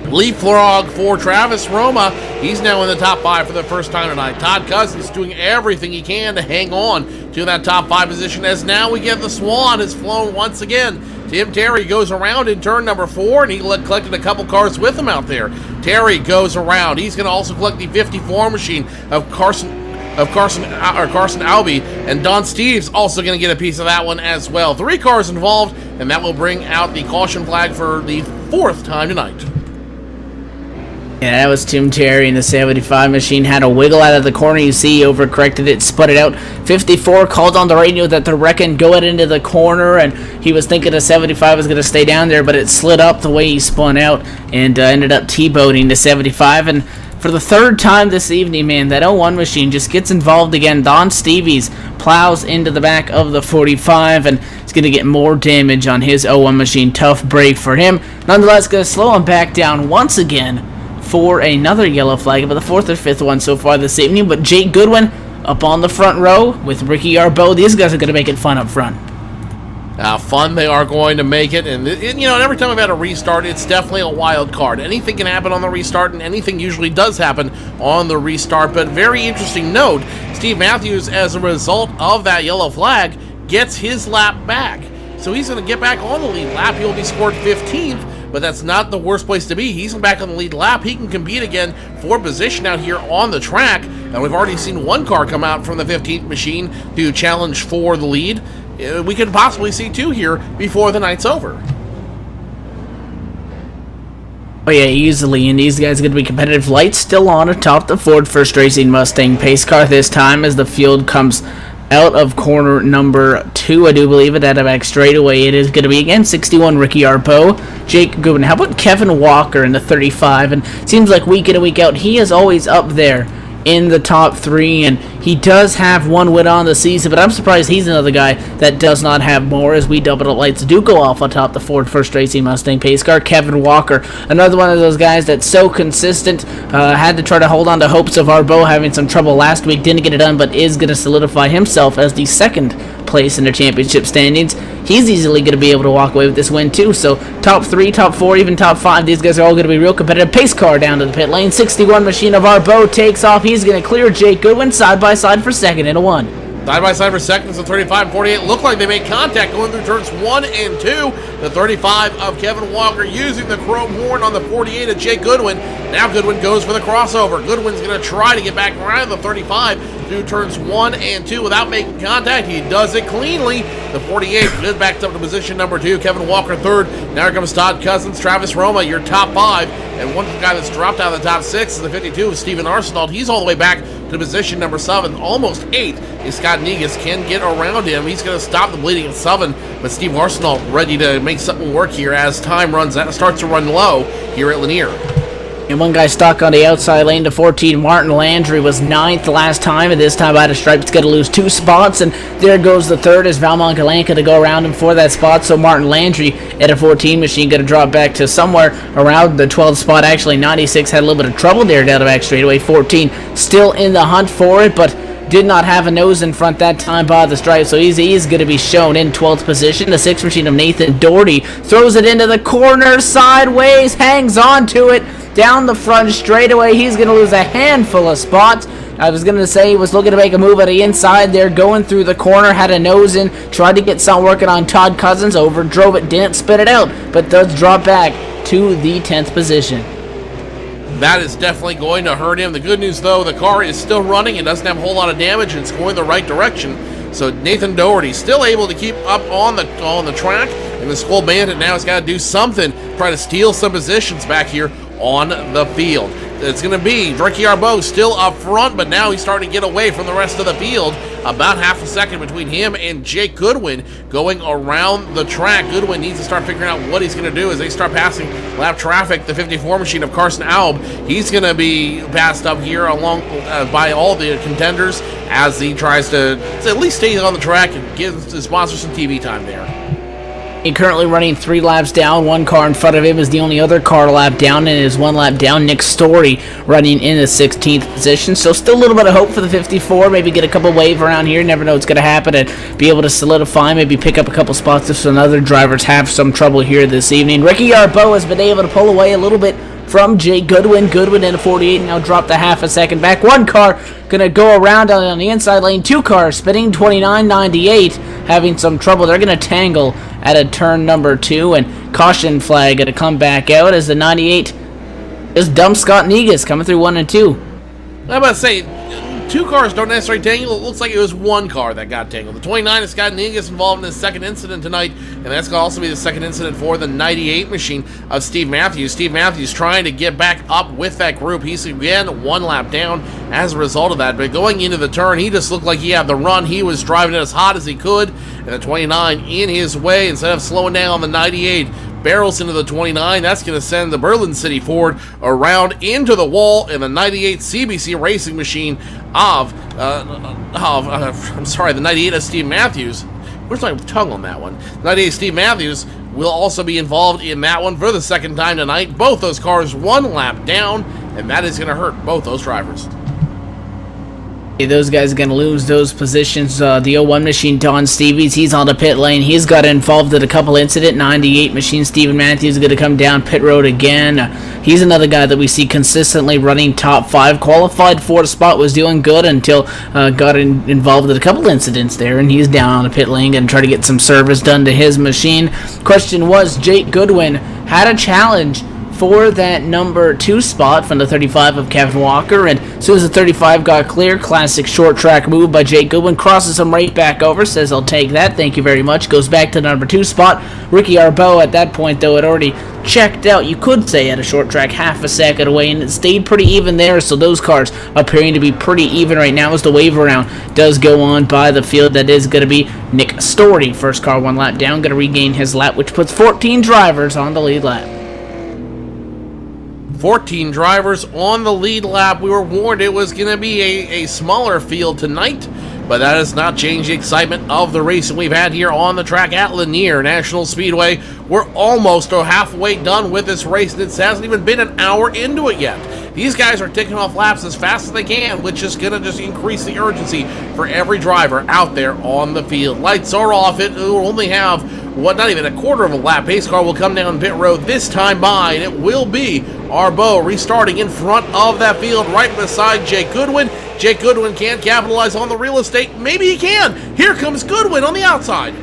Leapfrog for Travis Roma. He's now in the top 5 for the first time tonight. Todd Cousins doing everything he can to hang on to that top 5 position, as now we get the Swan has flown once again. Tim Terry goes around in turn number 4, and he collected a couple cars with him out there. Terry goes around. He's going to also collect the 54 machine of Carson Albi, and Don Steves also going to get a piece of that one as well. 3 cars involved, and that will bring out the caution flag for the 4th time tonight. Yeah, that was Tim Terry in the 75 machine. Had a wiggle out of the corner. You see, he overcorrected it, spun it out. 54 called on the radio that the wrecking go it into the corner, and he was thinking the 75 was going to stay down there, but it slid up the way he spun out and ended up T-boating the 75. And for the 3rd time this evening, man, that 01 machine just gets involved again. Don Stevies plows into the back of the 45, and it's going to get more damage on his 01 machine. Tough break for him. Nonetheless, going to slow him back down once again for another yellow flag, about the 4th or 5th one so far this evening. But Jake Goodwin up on the front row with Ricky Arbeau. These guys are going to make it fun up front. Fun they are going to make it, and every time I've had a restart, it's definitely a wild card. Anything can happen on the restart, and anything usually does happen on the restart. But very interesting note, Steve Mathews, as a result of that yellow flag, gets his lap back. So he's going to get back on the lead lap. He'll be scored 15th. But that's not the worst place to be. He's back on the lead lap. He can compete again for position out here on the track. And we've already seen 1 car come out from the 15th machine to challenge for the lead. We could possibly see 2 here before the night's over. Oh yeah, easily, and these guys are going to be competitive. Lights still on atop the Ford First Racing Mustang pace car this time as the field comes out of corner number 2, I do believe it, out of back straightaway. It is going to be, again, 61 Ricky Arbeau, Jake Goodwin. How about Kevin Walker in the 35? And it seems like week in and week out, he is always up there in the top 3, and he does have 1 win on the season, but I'm surprised he's another guy that does not have more, as we double up lights do go off on top the Ford First Racing Mustang pace car. Kevin Walker, another one of those guys that's so consistent, had to try to hold on to hopes of Arbeau having some trouble last week, didn't get it done, but is going to solidify himself as the 2nd place in the championship standings. He's easily going to be able to walk away with this win too. So top 3, top 4, even top 5, these guys are all going to be real competitive. Pace car down to the pit lane. 61 machine of Arbeau takes off. He's going to clear Jake Goodwin side by side for 2nd in a 1. Side by side for seconds, the 35 and 48 look like they made contact going through turns 1 and 2. The 35 of Kevin Walker using the chrome horn on the 48 of Jake Goodwin. Now Goodwin goes for the crossover. Goodwin's going to try to get back around the 35 through turns 1 and 2 without making contact. He does it cleanly. The 48 is backed up to position number 2. Kevin Walker 3rd. Now here comes Todd Cousins, Travis Roma, your top 5. And one guy that's dropped out of the top 6 is the 52 of Steven Arsenault. He's all the way back to position number 7, almost 8. Is Scott Negus can get around him. He's going to stop the bleeding at 7, but Steve Arsenault ready to make something work here as time starts to run low here at Lanier. And one guy stuck on the outside lane to 14. Martin Landry was 9th last time, and this time out of stripe, it's going to lose 2 spots. And there goes the 3rd as Valmont Galanka to go around him for that spot. So Martin Landry at a 14 machine going to drop back to somewhere around the 12th spot. Actually, 96 had a little bit of trouble there down the back straightaway. 14 still in the hunt for it, but did not have a nose in front that time by the stripe, so he's going to be shown in 12th position. The 6th machine of Nathan Doherty throws it into the corner sideways, hangs on to it down the front straightaway. He's going to lose a handful of spots. I was going to say he was looking to make a move at the inside there, going through the corner, had a nose in, tried to get something working on Todd Cousins, overdrove it, didn't spit it out, but does drop back to the 10th position. That is definitely going to hurt him. The good news, though, the car is still running. It doesn't have a whole lot of damage, and it's going the right direction. So Nathan Doherty still able to keep up on the track, and the Skull Bandit now has got to do something, try to steal some positions back here on the field. It's going to be Ricky Arbeau still up front, but now he's starting to get away from the rest of the field. About half a second between him and Jake Goodwin going around the track. Goodwin needs to start figuring out what he's going to do as they start passing lap traffic. The 54 machine of Carson Alb, he's going to be passed up here along by all the contenders as he tries to at least stay on the track and give his sponsors some TV time there. He currently running 3 laps down. One car in front of him is the only other car lap down, and is 1 lap down. Nick Story running in the 16th position. So still a little bit of hope for the 54. Maybe get a couple wave around here. Never know what's going to happen, and be able to solidify, maybe pick up a couple spots if some other drivers have some trouble here this evening. Ricky Arbeau has been able to pull away a little bit from Jake Goodwin. Goodwin in a 48 now dropped a half a second back. One car going to go around on the inside lane. 2 cars spinning 29.98, having some trouble. They're going to tangle at a turn number 2, and caution flag going to come back out as the 98 is dump Scott Negus coming through 1 and 2. I'm about to say, 2 cars don't necessarily tangle. It looks like it was 1 car that got tangled. The 29 has got Negus involved in the second incident tonight, and that's going to also be the second incident for the 98 machine of Steve Mathews. Steve Mathews trying to get back up with that group. He's again 1 lap down as a result of that, but going into the turn, he just looked like he had the run. He was driving it as hot as he could, and the 29 in his way. Instead of slowing down, the 98 barrels into the 29. That's going to send the Berlin City Ford around into the wall, and the 98 CBC racing machine of the 98 of Steve Mathews. Where's my tongue on that one? 98 Steve Mathews will also be involved in that one for the second time tonight. Both those cars 1 lap down, and that is going to hurt both those drivers. Those guys are going to lose those positions. The 01 machine, Don Stevies, he's on the pit lane. He's got involved in a couple incident. 98 machine, Steven Mathews is going to come down pit road again. He's another guy that we see consistently running top 5. Qualified 4th spot, was doing good until got involved in a couple incidents there, and he's down on the pit lane and try to get some service done to his machine. Question was, Jake Goodwin had a challenge for that number 2 spot from the 35 of Kevin Walker, and as soon as the 35 got clear, classic short track move by Jake Goodwin, crosses him right back over, says I'll take that, thank you very much, goes back to the number 2 spot. Ricky Arbeau at that point though had already checked out, you could say, at a short track half a second away, and it stayed pretty even there, so those cars appearing to be pretty even right now as the wave around does go on by the field. That is going to be Nick Story, first car 1 lap down, going to regain his lap, which puts 14 drivers on the lead lap. 14 drivers on the lead lap. We were warned it was going to be a smaller field tonight, but that has not changed the excitement of the racing we've had here on the track at Lanier National Speedway. We're almost halfway done with this race, and it hasn't even been an hour into it yet. These guys are ticking off laps as fast as they can, which is going to just increase the urgency for every driver out there on the field. Lights are off. It will only have, not even a quarter of a lap. Pace car will come down pit road this time by, and it will be Arbeau restarting in front of that field right beside Jake Goodwin. Jake Goodwin can't capitalize on the real estate. Maybe he can. Here comes Goodwin on the outside.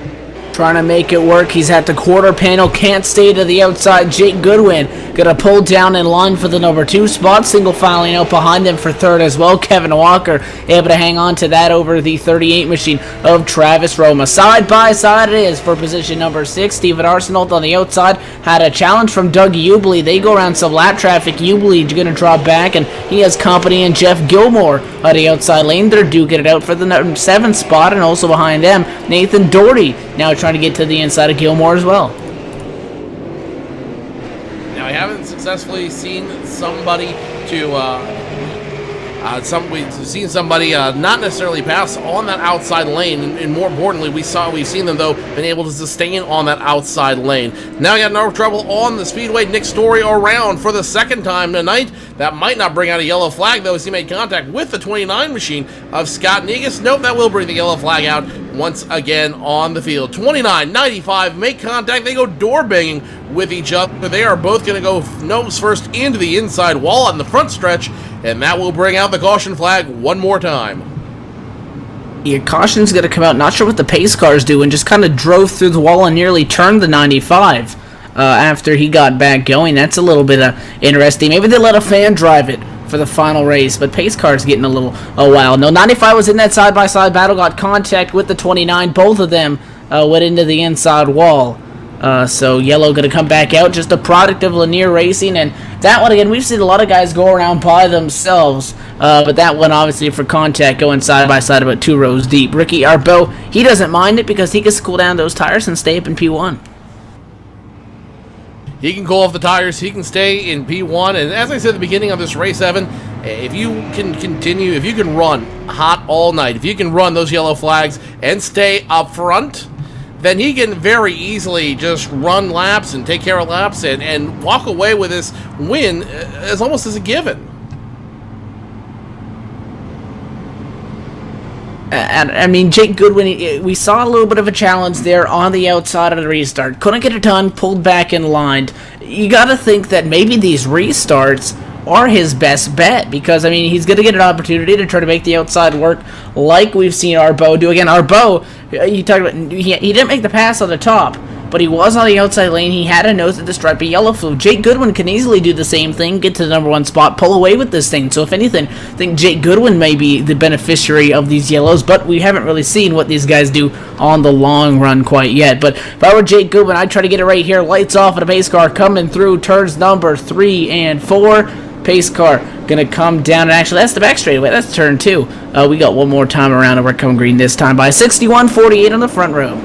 Trying to make it work. He's at the quarter panel. Can't stay to the outside. Jake Goodwin going to pull down in line for the number 2 spot. Single filing out behind him for 3rd as well. Kevin Walker able to hang on to that over the 38 machine of Travis Roma. Side by side it is for position number 6. Steven Arsenault on the outside had a challenge from Doug Ubley. They go around some lap traffic. Ubley going to drop back, and he has company in Jeff Gilmore on the outside lane. They're duking it out for the number 7 spot, and also behind them, Nathan Doherty now trying to get to the inside of Gilmore as well. Now, I haven't successfully seen somebody to We've seen somebody not necessarily pass on that outside lane, and more importantly, we've seen them though been able to sustain on that outside lane. Now we got no trouble on the speedway. Nick Story around for the second time tonight. That might not bring out a yellow flag though, as he made contact with the 29 machine of Scott Negus. Nope, that will bring the yellow flag out once again on the field. 29-95 make contact. They go door banging with each other. They are both going to go nose first into the inside wall on the front stretch, and that will bring out the caution flag one more time. Yeah, caution's going to come out. Not sure what the pace car's doing. Just kind of drove through the wall and nearly turned the 95 after he got back going. That's a little bit interesting. Maybe they let a fan drive it for the final race, but pace car's getting a while. No, 95 was in that side-by-side battle, got contact with the 29. Both of them went into the inside wall. So yellow going to come back out, just a product of Lanier Racing, and that one again, we've seen a lot of guys go around by themselves, but that one obviously for contact going side by side about 2 rows deep. Ricky Arbeau, he doesn't mind it because he can cool down those tires and stay up in P1. He can cool off the tires, he can stay in P1, and as I said at the beginning of this race, Evan, if you can run hot all night, if you can run those yellow flags and stay up front, then he can very easily just run laps and take care of laps and walk away with this win as almost as a given. And I mean, Jake Goodwin, we saw a little bit of a challenge there on the outside of the restart. Couldn't get it done, pulled back in line. You got to think that maybe these restarts are his best bet, because I mean, he's going to get an opportunity to try to make the outside work like we've seen Arbeau do. Again, Arbeau, you talked about, he didn't make the pass on the top, but he was on the outside lane. He had a nose at the stripe of yellow flew. Jake Goodwin can easily do the same thing, get to the number 1 spot, pull away with this thing. So if anything, I think Jake Goodwin may be the beneficiary of these yellows, but we haven't really seen what these guys do on the long run quite yet. But if I were Jake Goodwin, I'd try to get it right here. Lights off at a pace car coming through turns number 3 and 4. Pace car gonna come down, and actually that's the back straightaway. That's turn 2. We got one more time around, and we're coming green this time by 61-48 on the front row.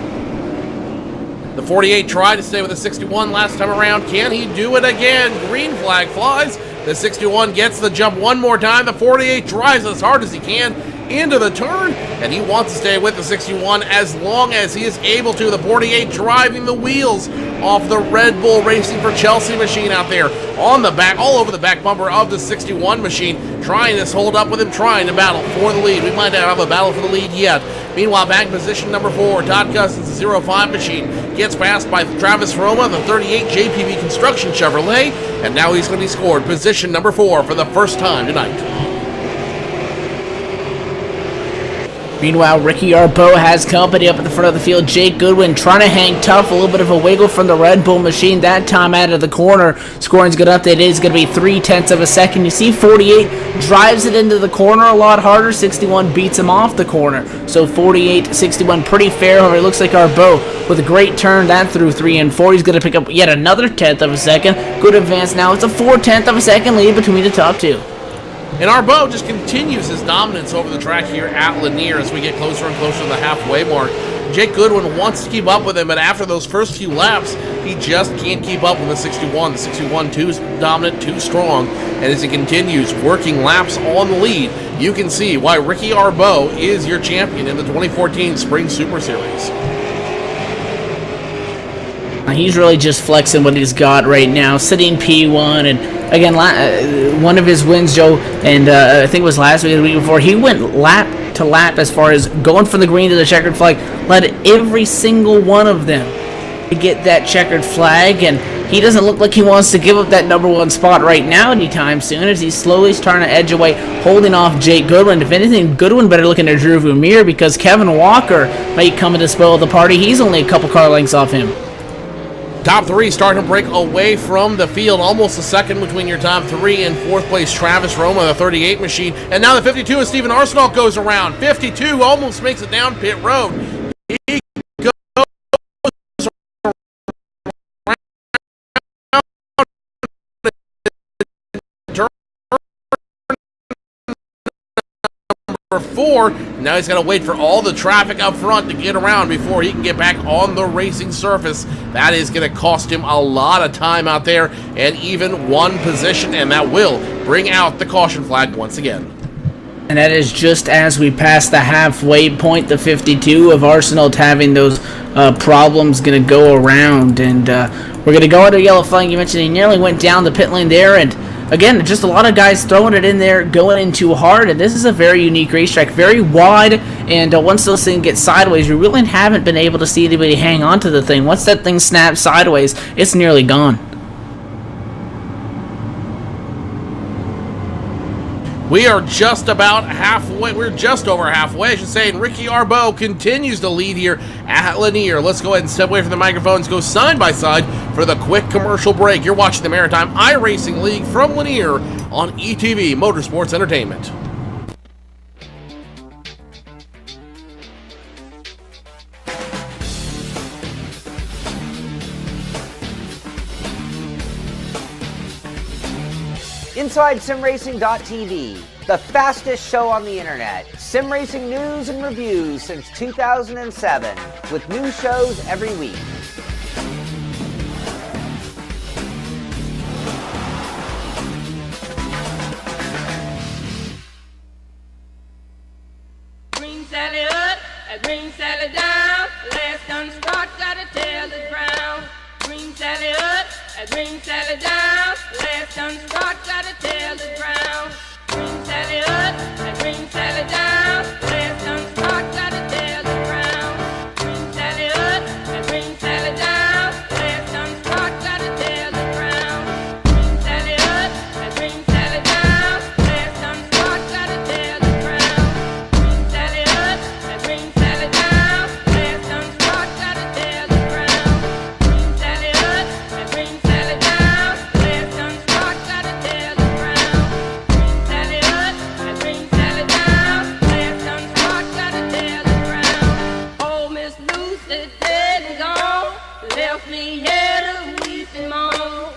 The 48 tried to stay with the 61 last time around. Can he do it again? Green flag flies. The 61 gets the jump one more time. The 48 drives as hard as he can into the turn, and he wants to stay with the 61 as long as he is able to. The 48 driving the wheels off the Red Bull Racing for Chelsea machine out there on the back, all over the back bumper of the 61 machine, trying to hold up with him, trying to battle for the lead. We might not have a battle for the lead yet. Meanwhile, back in position number 4, Todd Cousins, the 05 machine, gets passed by Travis Roma, the 38 JPB Construction Chevrolet, and now he's going to be scored position number 4 for the first time tonight. Meanwhile, Ricky Arbeau has company up at the front of the field. Jake Goodwin trying to hang tough. A little bit of a wiggle from the Red Bull machine. That time out of the corner. Scoring's good update. It is going to be 0.3 of a second. You see 48 drives it into the corner a lot harder. 61 beats him off the corner. So 48, 61 pretty fair. However, it looks like Arbeau with a great turn. That through 3 and 4. He's going to pick up yet another 1/10 of a second. Good advance now. It's a 4/10 of a second lead between the top 2. And Arbeau just continues his dominance over the track here at Lanier as we get closer and closer to the halfway mark. Jake Goodwin wants to keep up with him, but after those first few laps, he just can't keep up with the 61. The 61 too dominant, too strong, and as he continues working laps on the lead, you can see why Ricky Arbeau is your champion in the 2014 Spring Super Series. He's really just flexing what he's got right now, sitting P1, and again, one of his wins, Joe, and I think it was last week or the week before, he went lap to lap as far as going from the green to the checkered flag, led every single one of them to get that checkered flag, and he doesn't look like he wants to give up that number 1 spot right now anytime soon, as he's slowly starting to edge away, holding off Jake Goodwin. If anything, Goodwin better look in the rearview mirror, because Kevin Walker might come and spoil the party. He's only a couple car lengths off him. Top 3 starting to break away from the field. Almost a second between your top 3 and 4th place Travis Roma, the 38 machine. And now the 52 is Steven Arsenault goes around. 52 almost makes it down pit road. He goes number 4. Now he's got to wait for all the traffic up front to get around before he can get back on the racing surface. That is going to cost him a lot of time out there and even one position, and that will bring out the caution flag once again. And that is just as we pass the halfway point, the 52 of Arsenault having those problems going to go around. And we're going to go into yellow flag. You mentioned he nearly went down the pit lane there. And again, just a lot of guys throwing it in there, going in too hard. And this is a very unique racetrack, very wide. And once those things get sideways, you really haven't been able to see anybody hang on to the thing. Once that thing snaps sideways, it's nearly gone. We are just about halfway. We're just over halfway, I should say. And Ricky Arbeau continues to lead here at Lanier. Let's go ahead and step away from the microphones, go side by side for the quick commercial break. You're watching the Maritime iRacing League from Lanier on ETV Motorsports Entertainment. Inside SimRacing.tv, the fastest show on the internet. Sim racing news and reviews since 2007, with new shows every week. Green Sally up, and Green Sally down. Last done start, gotta tell the ground. Green Sally up, and Green Sally down. Last done start, gotta tell the ground. Green Sally up, and Green Sally down. Last done start, gotta tell the ground. Green Sally up, and Green Sally down. Last done start, gotta tell the ground. Green Sally up, and Green Sally down. Last done start, gotta tell the ground. Green Sally up, and Green Sally down. Last done start, gotta tell the ground. Green Sally up, and Green Sally down. Last done start, gotta tell the ground. Green Sally up, and Green Sally down. Last done start, gotta tell the ground. Oh, Miss Lucy dead and gone, left me here to weep and moan.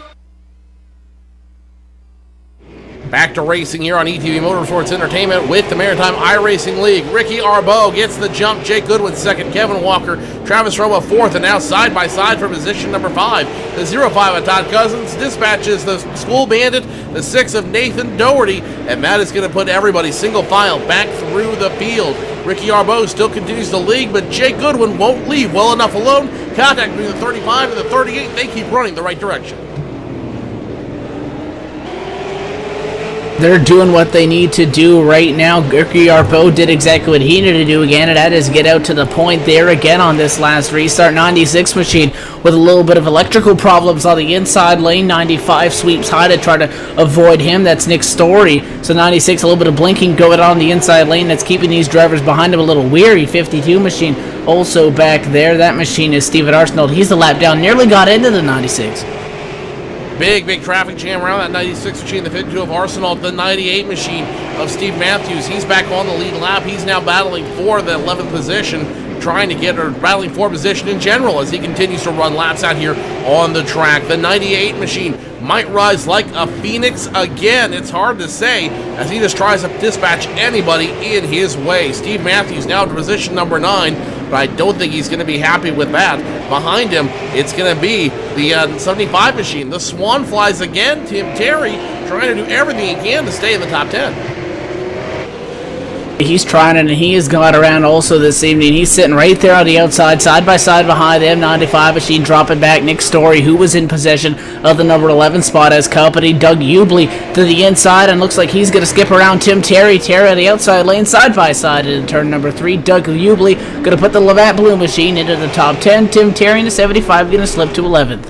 Back to racing here on ETV Motorsports Entertainment with the Maritime iRacing League. Ricky Arbeau gets the jump. Jake Goodwin second. Kevin Walker, Travis Roma fourth, and now side by side for position number 5. The 05 of Todd Cousins dispatches the School Bandit, the 6 of Nathan Doherty, and that is going to put everybody single file back through the field. Ricky Arbeau still continues to lead, but Jake Goodwin won't leave well enough alone. Contact between the 35 and the 38. They keep running the right direction. They're doing what they need to do right now. Ricky Arbeau did exactly what he needed to do again, and that is get out to the point there again on this last restart. 96 machine with a little bit of electrical problems on the inside lane. 95 sweeps high to try to avoid him. That's Nick's story. So 96, a little bit of blinking going on the inside lane. That's keeping these drivers behind him a little weary. 52 machine also back there. That machine is Steven Arsenault. He's the lap down. Nearly got into the 96. Big traffic jam around that 96 machine, the 52 of Arsenault, the 98 machine of Steven Mathews. He's back on the lead lap. He's now battling for the 11th position, battling for position in general as he continues to run laps out here on the track. The 98 machine might rise like a phoenix again. It's hard to say as he just tries to dispatch anybody in his way. Steve Mathews now to position number 9, but I don't think he's going to be happy with that. Behind him, it's going to be the 75 machine. The Swan flies again. Tim Terry trying to do everything he can to stay in the top 10. He's trying, and he has got around also this evening. He's sitting right there on the outside, side by side behind them. 95 machine dropping back. Nick Story, who was in possession of the number 11 spot as company. Doug Ubley to the inside, and looks like he's going to skip around Tim Terry. Terry on the outside lane, side by side into turn number 3. Doug Ubley going to put the Labatt Blue machine into the top 10. Tim Terry in the 75 going to slip to 11th.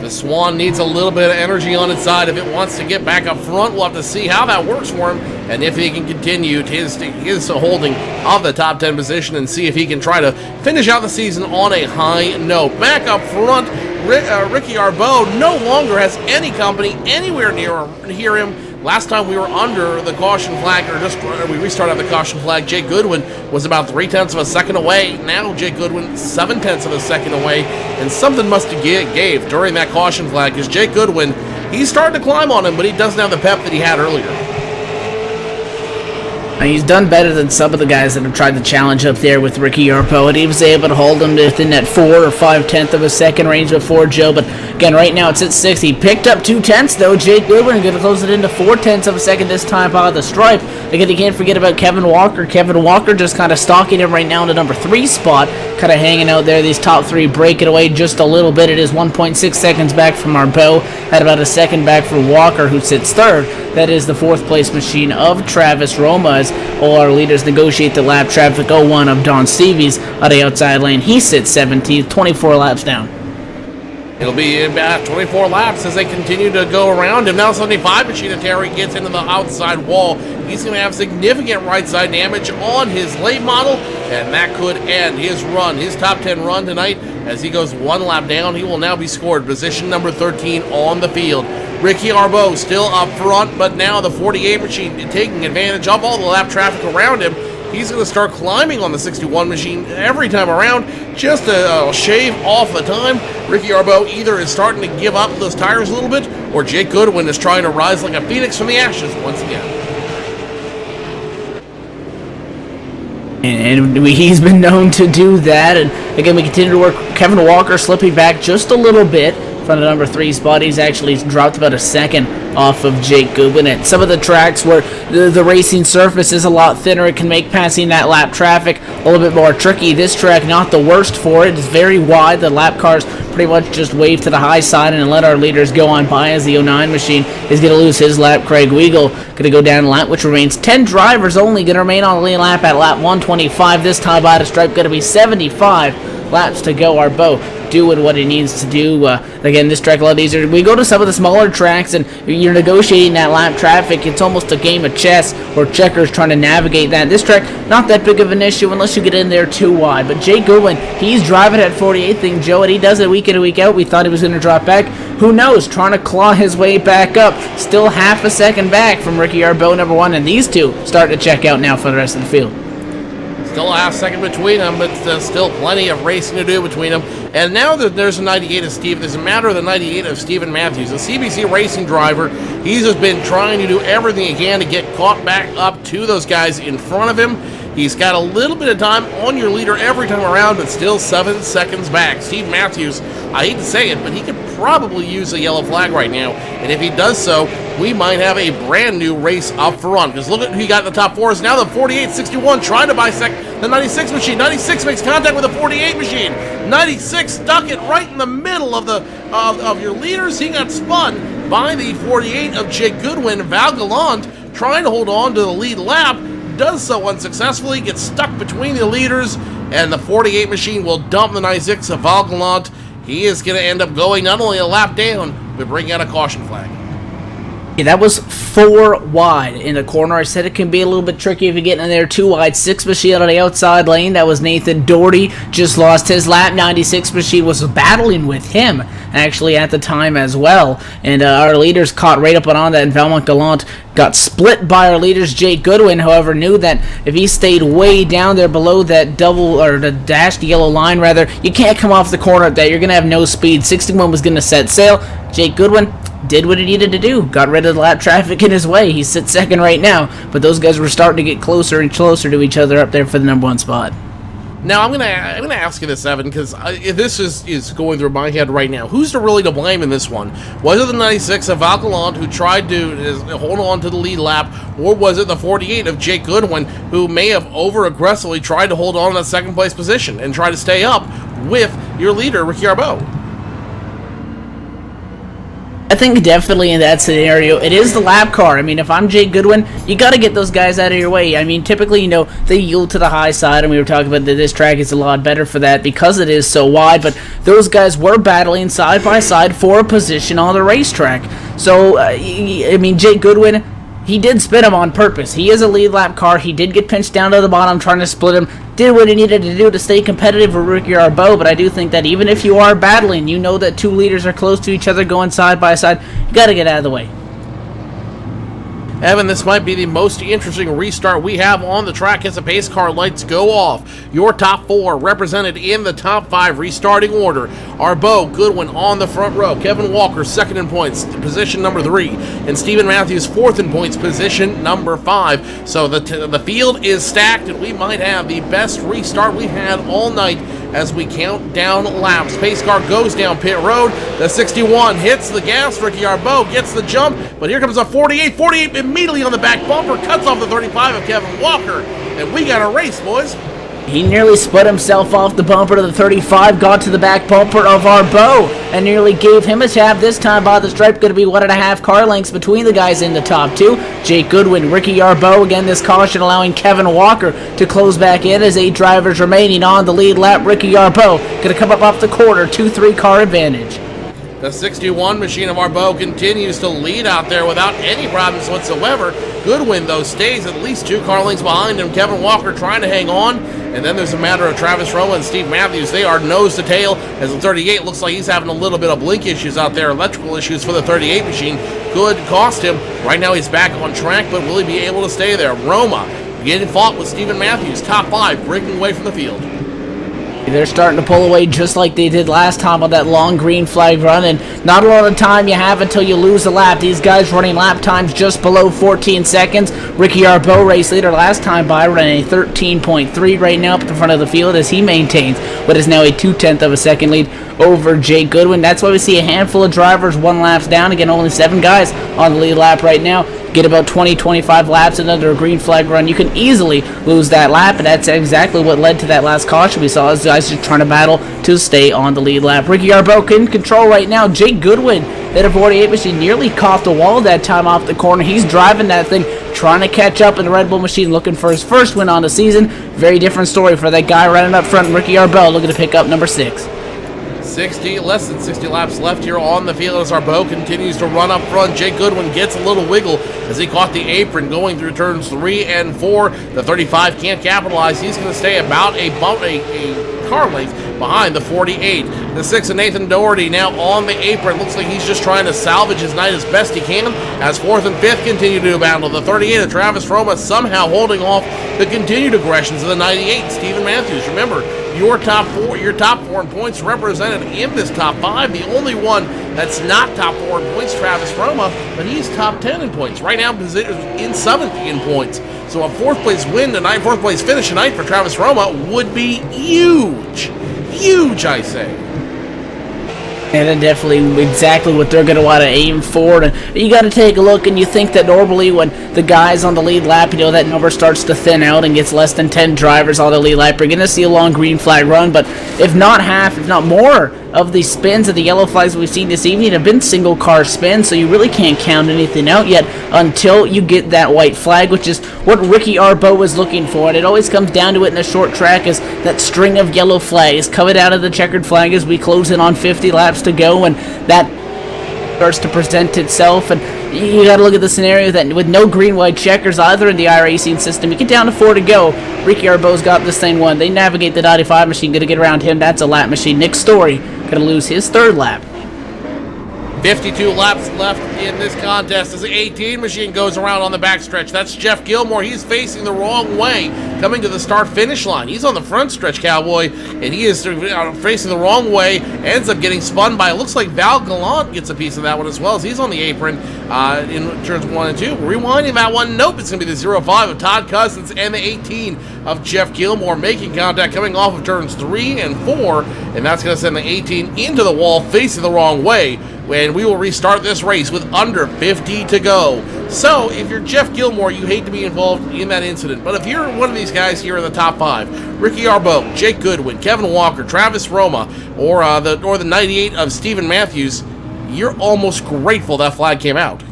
The Swan needs a little bit of energy on its side if it wants to get back up front. We'll have to see how that works for him and if he can continue his holding of the top 10 position and see if he can try to finish out the season on a high note. Back up front, Ricky Arbeau no longer has any company anywhere near him. Last time we were under the caution flag, we restarted the caution flag, Jake Goodwin was about 0.3 of a second away. Now Jake Goodwin 0.7 of a second away, and something must have gave during that caution flag because Jake Goodwin, he's starting to climb on him, but he doesn't have the pep that he had earlier. He's done better than some of the guys that have tried to challenge up there with Ricky Arbeau, and he was able to hold him within that 4 or 5/10 of a second range before Joe. But again, right now it's at 6. He picked up 2/10 though. Jake Goodwin going to close it into 4/10 of a second this time by the stripe. Again, you can't forget about Kevin Walker. Kevin Walker just kind of stalking him right now in the number 3 spot, kind of hanging out there. These top 3 breaking away just a little bit. It is 1.6 seconds back from Arbeau, at about a second back for Walker, who sits 3rd. That is the 4th place machine of Travis Roma, as all our leaders negotiate the lap traffic. 01 of Don Stevies on the outside lane. He sits 17th, 24 laps down. It'll be about 24 laps as they continue to go around him. Now 75 machine of Terry gets into the outside wall. He's going to have significant right side damage on his late model, and that could end his run, his top 10 run tonight. As he goes 1 lap down, he will now be scored position number 13 on the field. Ricky Arbeau still up front, but now the 48 machine taking advantage of all the lap traffic around him. He's going to start climbing on the 61 machine every time around, just to shave off the time. Ricky Arbeau either is starting to give up those tires a little bit, or Jake Goodwin is trying to rise like a phoenix from the ashes once again. And he's been known to do that. And again, we continue to work. Kevin Walker slipping back just a little bit from the number 3 spot. He's actually dropped about a second off of Jake Goodwin. At some of the tracks where the racing surface is a lot thinner, it can make passing that lap traffic a little bit more tricky. This track, not the worst for it. It's very wide. The lap cars pretty much just wave to the high side and let our leaders go on by, as the 09 machine is going to lose his lap. Craig Weigel going to go down a lap, which remains 10 drivers only going to remain on the lead lap at lap 125. This time by the stripe, going to be 75 laps to go. Arbeau doing what he needs to do. Again, this track a lot easier. We go to some of the smaller tracks and you're negotiating that lap traffic. It's almost a game of chess or checkers trying to navigate that. This track, not that big of an issue unless you get in there too wide. But Jake Goodwin, he's driving at 48 thing, Joe, and he does it week in and week out. We thought he was going to drop back. Who knows? Trying to claw his way back up. Still half a second back from Ricky Arbeau, number 1, and these two starting to check out now for the rest of the field. Still a half second between them, but still plenty of racing to do between them. And now that there's a 98 of Steve, there's a matter of the 98 of Steven Mathews, a CBC racing driver. He's just been trying to do everything he can to get caught back up to those guys in front of him. He's got a little bit of time on your leader every time around, but still 7 seconds back. Steve Mathews, I hate to say it, but he could probably use a yellow flag right now. And if he does so, we might have a brand new race up front. Because look at who he got in the top 4. Is now the 48-61 trying to bisect the 96 machine. 96 makes contact with the 48 machine. 96 stuck it right in the middle of the of your leaders. He got spun by the 48 of Jake Goodwin. Val Gallant trying to hold on to the lead lap. Does so unsuccessfully, gets stuck between the leaders, and the 48 machine will dump the 96 of Val Gallant. He is going to end up going not only a lap down, but bringing out a caution flag. Yeah, that was 4 wide in the corner. I said it can be a little bit tricky if you get in there too wide. 6 machine on the outside lane. That was Nathan Doherty. Just lost his lap. 96 machine was battling with him actually at the time as well. And our leaders caught right up on that, and Valmont Gallant got split by our leaders. Jake Goodwin, however, knew that if he stayed way down there below that double, or the dashed yellow line rather, you can't come off the corner at that. You're going to have no speed. 61 was going to set sail. Jake Goodwin did what he needed to do. Got rid of the lap traffic in his way. He sits second right now, but those guys were starting to get closer and closer to each other up there for the number 1 spot. Now, I'm gonna ask you this, Evan, because this is going through my head right now. Who's really to blame in this one? Was it the 96 of Val Gallant who tried to hold on to the lead lap, or was it the 48 of Jake Goodwin who may have over-aggressively tried to hold on to that second place position and try to stay up with your leader, Ricky Arbeau? I think definitely in that scenario, it is the lap car. I mean, if I'm Jake Goodwin, you got to get those guys out of your way. I mean, typically, you know, they yield to the high side, and we were talking about that this track is a lot better for that because it is so wide, but those guys were battling side by side for a position on the racetrack. So, I mean, Jake Goodwin, he did spin him on purpose. He is a lead lap car. He did get pinched down to the bottom trying to split him. Did what he needed to do to stay competitive with Ricky Arbeau, but I do think that even if you are battling, you know that 2 leaders are close to each other going side by side, you got to get out of the way. Evan, this might be the most interesting restart we have on the track as the pace car lights go off. Your top 4 represented in the top 5 restarting order. Arbeau, Goodwin on the front row. Kevin Walker, second in points, position number 3. And Steven Mathews, fourth in points, position number 5. So the field is stacked, and we might have the best restart we've had all night as we count down laps. Pace car goes down pit road. The 61 hits the gas. Ricky Arbeau gets the jump, but here comes a 48. 48 immediately on the back bumper, cuts off the 35 of Kevin Walker, and we got a race, boys. He nearly split himself off the bumper to the 35, got to the back bumper of Arbeau, and nearly gave him a tap. This time by the stripe, going to be 1.5 car lengths between the guys in the top 2. Jake Goodwin, Ricky Arbeau, again this caution allowing Kevin Walker to close back in as 8 drivers remaining on the lead lap. Ricky Arbeau going to come up off the quarter, 2-3 car advantage. The 61 machine of Arbeau continues to lead out there without any problems whatsoever. Goodwin, though, stays at least 2 car lengths behind him. Kevin Walker trying to hang on. And then there's a matter of Travis Roma and Steve Mathews. They are nose to tail as the 38 looks like he's having a little bit of blink issues out there. Electrical issues for the 38 machine could cost him. Right now he's back on track, but will he be able to stay there? Roma getting fought with Steven Mathews, top 5, breaking away from the field. They're starting to pull away just like they did last time on that long green flag run, and not a lot of time you have until you lose a lap. These guys running lap times just below 14 seconds. Ricky Arbeau, race leader last time by, running a 13.3 right now up at the front of the field as he maintains what is now a 0.2 of a second lead over Jake Goodwin. That's why we see a handful of drivers 1 lap down. Again, only 7 guys on the lead lap right now. Get about 20-25 laps and under a green flag run, you can easily lose that lap, and that's exactly what led to that last caution we saw as guys just trying to battle to stay on the lead lap. Ricky Arbeau in control right now. Jake Goodwin, that 48 machine, nearly caught the wall that time off the corner. He's driving that thing, trying to catch up in the Red Bull machine, looking for his first win on the season. Very different story for that guy running up front, Ricky Arbeau, looking to pick up number 6. Less than 60 laps left here on the field as Arbeau continues to run up front. Jake Goodwin gets a little wiggle as he caught the apron going through turns 3 and 4. The 35 can't capitalize. He's going to stay about a car length behind the 48. The 6 of Nathan Doherty now on the apron. Looks like he's just trying to salvage his night as best he can as 4th and 5th continue to battle. The 38 of Travis Roma somehow holding off the continued aggressions of the 98. Steven Mathews, remember, your top 4 in points represented in this top 5. The only one that's not top 4 in points, Travis Roma, but he's top 10 in points. Right now, in 7th in points. So a 4th place win tonight, 4th place finish tonight for Travis Roma would be huge. Huge, I say. And then definitely exactly what they're going to want to aim for. And you got to take a look, and you think that normally when the guys on the lead lap, that number starts to thin out and gets less than 10 drivers on the lead lap, you're going to see a long green flag run. But if not half, if not more of the spins of the yellow flags we've seen this evening have been single car spins, so you really can't count anything out yet until you get that white flag, which is what Ricky Arbeau was looking for. And it always comes down to it in a short track as that string of yellow flags coming out of the checkered flag as we close in on 50 laps to go, and that starts to present itself. And you got to look at the scenario that with no green-white checkers either in the iRacing system, you get down to 4 to go. Ricky Arbeau's got this thing won. They navigate the 95 machine, going to get around him. That's a lap machine. Nick Story going to lose his 3rd lap. 52 laps left in this contest as the 18 machine goes around on the backstretch. That's Jeff Gilmore. He's facing the wrong way coming to the start-finish line. He's on the front stretch, Cowboy, and he is facing the wrong way. Ends up getting spun by, it looks like Val Gallant gets a piece of that one as well as he's on the apron in turns 1 and 2. Rewinding that one, nope, it's going to be the 05 of Todd Cousins and the 18 of Jeff Gilmore making contact coming off of turns 3 and 4, and that's going to send the 18 into the wall facing the wrong way. And we will restart this race with under 50 to go. So, if you're Jeff Gilmore, you hate to be involved in that incident. But if you're one of these guys here in the top 5, Ricky Arbeau, Jake Goodwin, Kevin Walker, Travis Roma, or the 98 of Steven Mathews, you're almost grateful that flag came out.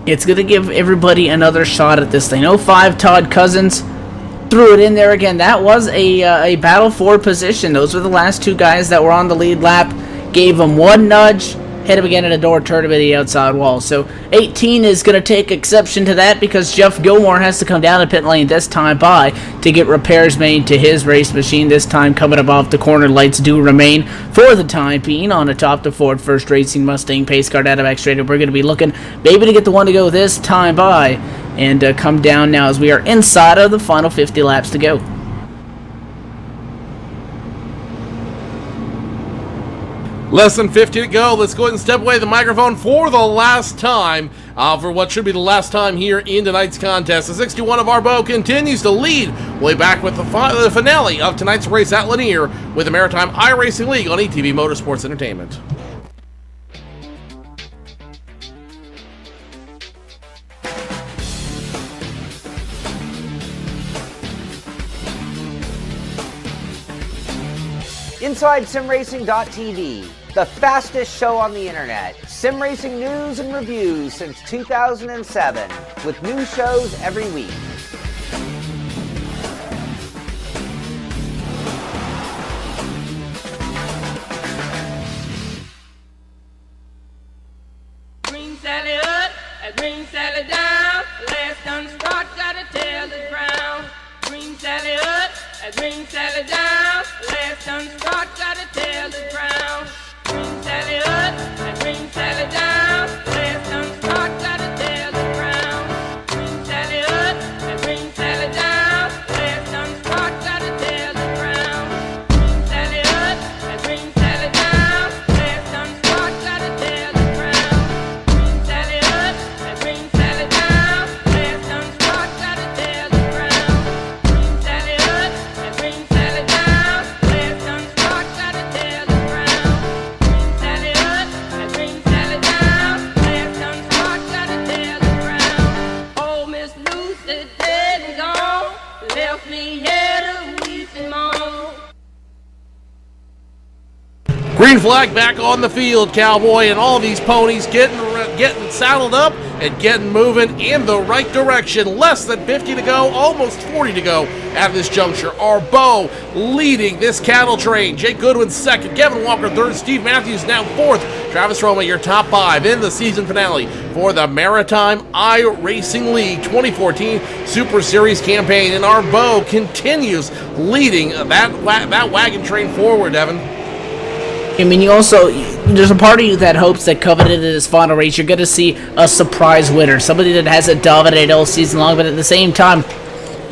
It's going to give everybody another shot at this thing. 05, Todd Cousins threw it in there again. That was a battle for position. Those were the last 2 guys that were on the lead lap. Gave him one nudge, hit him again at a door, turned him at the outside wall. So 18 is going to take exception to that because Jeff Gilmore has to come down the pit lane this time by to get repairs made to his race machine. This time coming up off the corner, lights do remain for the time being on atop the Ford First Racing Mustang pace car data back straight up. We're going to be looking maybe to get the one to go this time by and come down now as we are inside of the final 50 laps to go. Less than 50 to go. Let's go ahead and step away the microphone for the last time, for what should be the last time here in tonight's contest. The 61 of Arbeau continues to lead. We'll be back with the finale of tonight's race at Lanier with the Maritime iRacing League on ETV Motorsports Entertainment. Inside SimRacing.tv, the fastest show on the internet. Sim racing news and reviews since 2007, with new shows every week. Green Sally up, green Sally down. Last done start, gotta tell the ground. Green Sally up, green Sally down. Last done start, gotta tell the ground. Green Sally up, green Sally down. Last done start, gotta tell the ground. Green Sally up, green Sally down. Last done start, gotta tell the ground. Green Sally up, green Sally down. Last done start, gotta tell the ground. Green Sally up, green Sally down. Last done start, gotta tell the ground. Green Sally up, green Sally down. Last done start, gotta tell the ground. Green Sally up, green Sally down. Last done start, gotta tell the ground. Oh, Miss Lucy dead and gone, left me here to weep and moan. Green flag back on the field, Cowboy, and all these ponies getting saddled up and getting moving in the right direction. Less than 50 to go, almost 40 to go at this juncture. Arbeau leading this cattle train. Jake Goodwin second, Kevin Walker third, Steve Mathews now fourth. Travis Roma, your top five in the season finale for the Maritime iRacing League 2014 Super Series campaign. And Arbeau continues leading that wagon train forward, Evan. I mean, there's a part of you that hopes that coveted in this final race, you're going to see a surprise winner, somebody that hasn't dominated all season long, but at the same time,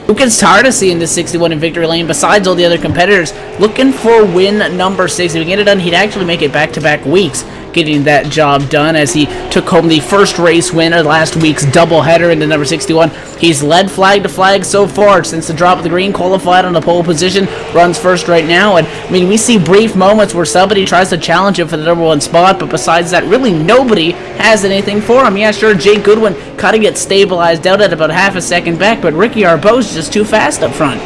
who gets tired of seeing the 61 in victory lane besides all the other competitors looking for win number 6? If he get it done, he'd actually make it back-to-back weeks getting that job done as he took home the first race winner last week's doubleheader into number 61. He's led flag to flag so far since the drop of the green, qualified on the pole position, runs first right now. And I mean, we see brief moments where somebody tries to challenge him for the number 1 spot, but besides that, really nobody has anything for him. Yeah, sure, Jake Goodwin kind of gets stabilized out at about half a second back, but Ricky Arbeau's just too fast up front.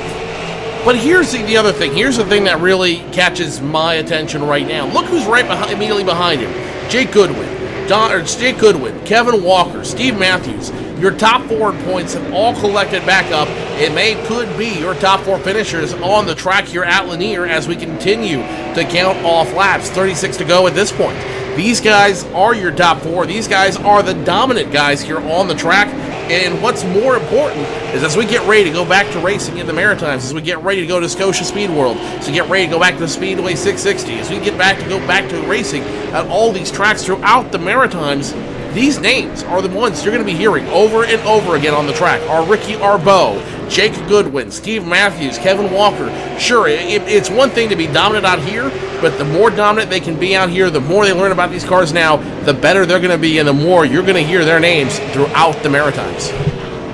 But here's the other thing. Here's the thing that really catches my attention right now. Look who's right immediately behind him. Jake Goodwin, Kevin Walker, Steve Mathews. Your top 4 points have all collected back up. It could be your top 4 finishers on the track here at Lanier as we continue to count off laps. 36 to go at this point. These guys are your top 4. These guys are the dominant guys here on the track. And what's more important is as we get ready to go back to racing in the Maritimes, as we get ready to go to Scotia Speed World, as we get ready to go back to Speedway 660, as we go back to racing at all these tracks throughout the Maritimes, these names are the ones you're going to be hearing over and over again on the track. Are Ricky Arbeau, Jake Goodwin, Steve Mathews, Kevin Walker. Sure, it's one thing to be dominant out here, but the more dominant they can be out here, the more they learn about these cars now, the better they're going to be, and the more you're going to hear their names throughout the Maritimes.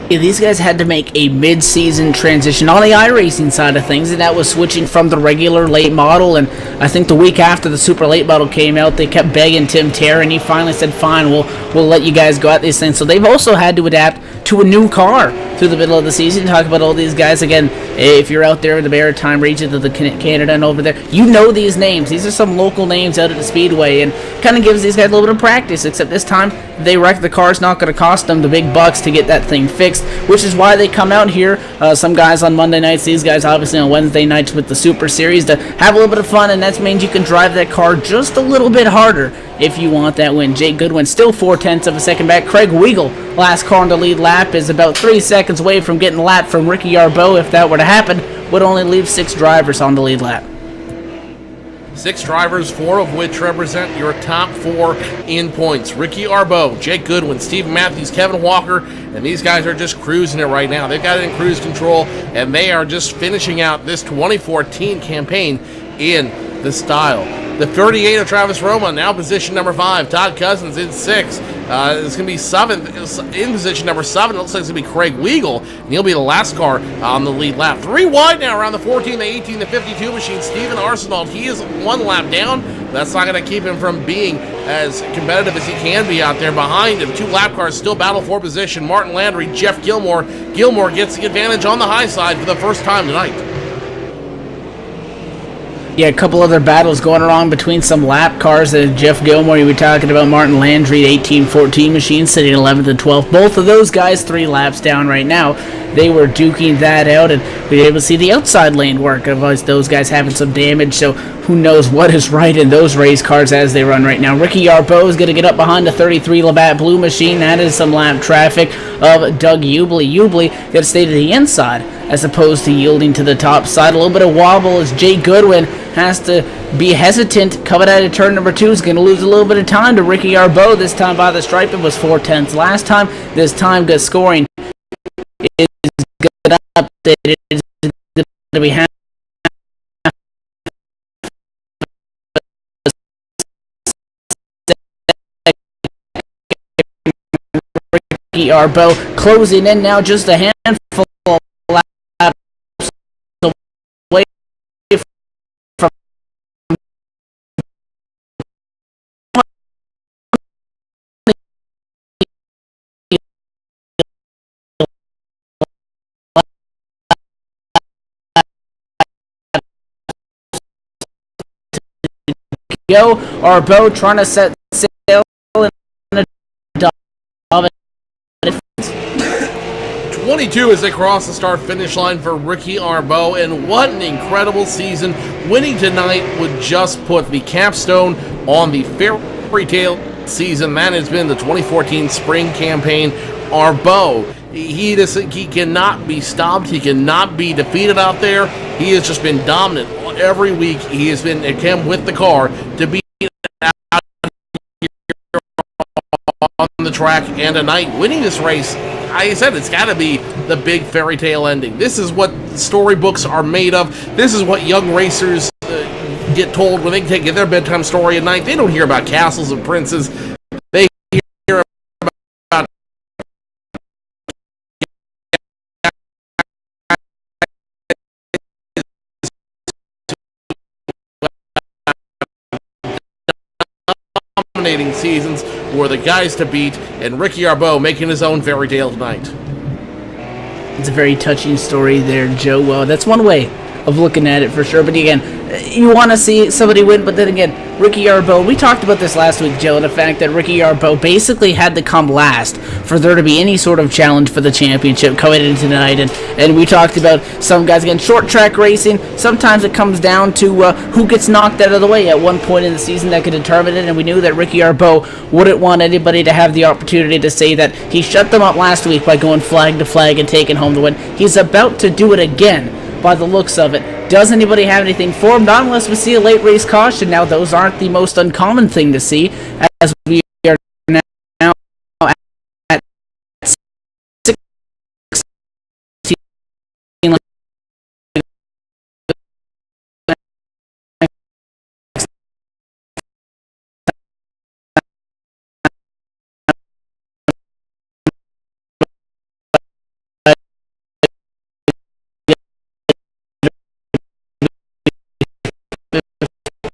Yeah, these guys had to make a mid-season transition on the iRacing side of things, and that was switching from the regular late model. And I think the week after the super late model came out, they kept begging Tim Terry, and he finally said, fine, we'll let you guys go at these things. So they've also had to adapt to a new car through the middle of the season. Talk about all these guys again. If you're out there in the Maritime region of the Canada and over there, you know these names. These are some local names out at the Speedway, and kind of gives these guys a little bit of practice, except this time they wreck the car's not going to cost them the big bucks to get that thing fixed, which is why they come out here. Some guys on Monday nights, these guys obviously on Wednesday nights with the Super Series to have a little bit of fun, and that means you can drive that car just a little bit harder if you want that win. Jake Goodwin still 0.4 of a second back. Craig Weigel, last car on the lead lap, is about 3 seconds away from getting lapped from Ricky Arbeau. If that were to happen, would only leave 6 drivers on the lead lap. 6 drivers, 4 of which represent your top 4 in points. Ricky Arbeau, Jake Goodwin, Steven Mathews, Kevin Walker, and these guys are just cruising it right now. They've got it in cruise control, and they are just finishing out this 2014 campaign in the style. The 38 of Travis Roma, now position number 5. Todd Cousins in 6. It's going to be 7th. In position number 7, it looks like it's going to be Craig Weigel, and he'll be the last car on the lead lap. 3 wide now around the 14, the 18, the 52 machine. Steven Arsenault, he is 1 lap down. That's not going to keep him from being as competitive as he can be out there. Behind him, 2 lap cars still battle for position. Martin Landry, Jeff Gilmore. Gilmore gets the advantage on the high side for the first time tonight. Yeah, a couple other battles going around between some lap cars. Jeff Gilmore, you were talking about Martin Landry, 18-14 machine, sitting 11th and 12th. Both of those guys 3 laps down right now. They were duking that out, and we were able to see the outside lane work. Otherwise, those guys having some damage, so who knows what is right in those race cars as they run right now. Ricky Arbeau is going to get up behind the 33 Labatt Blue machine. That is some lap traffic of Doug Ubley. Ubley got to stay to the inside as opposed to yielding to the top side. A little bit of wobble as Jay Goodwin has to be hesitant. Coming out of turn number 2 is going to lose a little bit of time to Ricky Arbeau. This time by the stripe, it was 0.4 last time. This time, good scoring is going up. It is going to be half. Ricky Arbeau closing in now, just a handful of laps away from go. Arbeau trying to set sail in a dominant 22 as they cross the start-finish line for Ricky Arbeau, and what an incredible season. Winning tonight would just put the capstone on the fairy tale season that has been the 2014 spring campaign. Arbeau, he cannot be stopped. He cannot be defeated out there. He has just been dominant every week. He has been come with the car to beat out on the track, and tonight winning this race, I said it's got to be the big fairy tale ending. This is what storybooks are made of. This is what young racers get told when they get their bedtime story at night. They don't hear about castles and princes. They hear about dominating seasons who are the guys to beat, and Ricky Arbeau making his own fairy tale tonight. It's a very touching story there, Joe. Well, that's one way of looking at it for sure. But again, you want to see somebody win, but then again, Ricky Arbeau, we talked about this last week, Joe, the fact that Ricky Arbeau basically had to come last for there to be any sort of challenge for the championship coming into tonight. And we talked about some guys, again, short track racing, sometimes it comes down to who gets knocked out of the way at one point in the season that could determine it, and we knew that Ricky Arbeau wouldn't want anybody to have the opportunity to say that he shut them up last week by going flag to flag and taking home the win. He's about to do it again by the looks of it. Does anybody have anything for him? Not unless we see a late race caution. Now, those aren't the most uncommon thing to see, as we are now at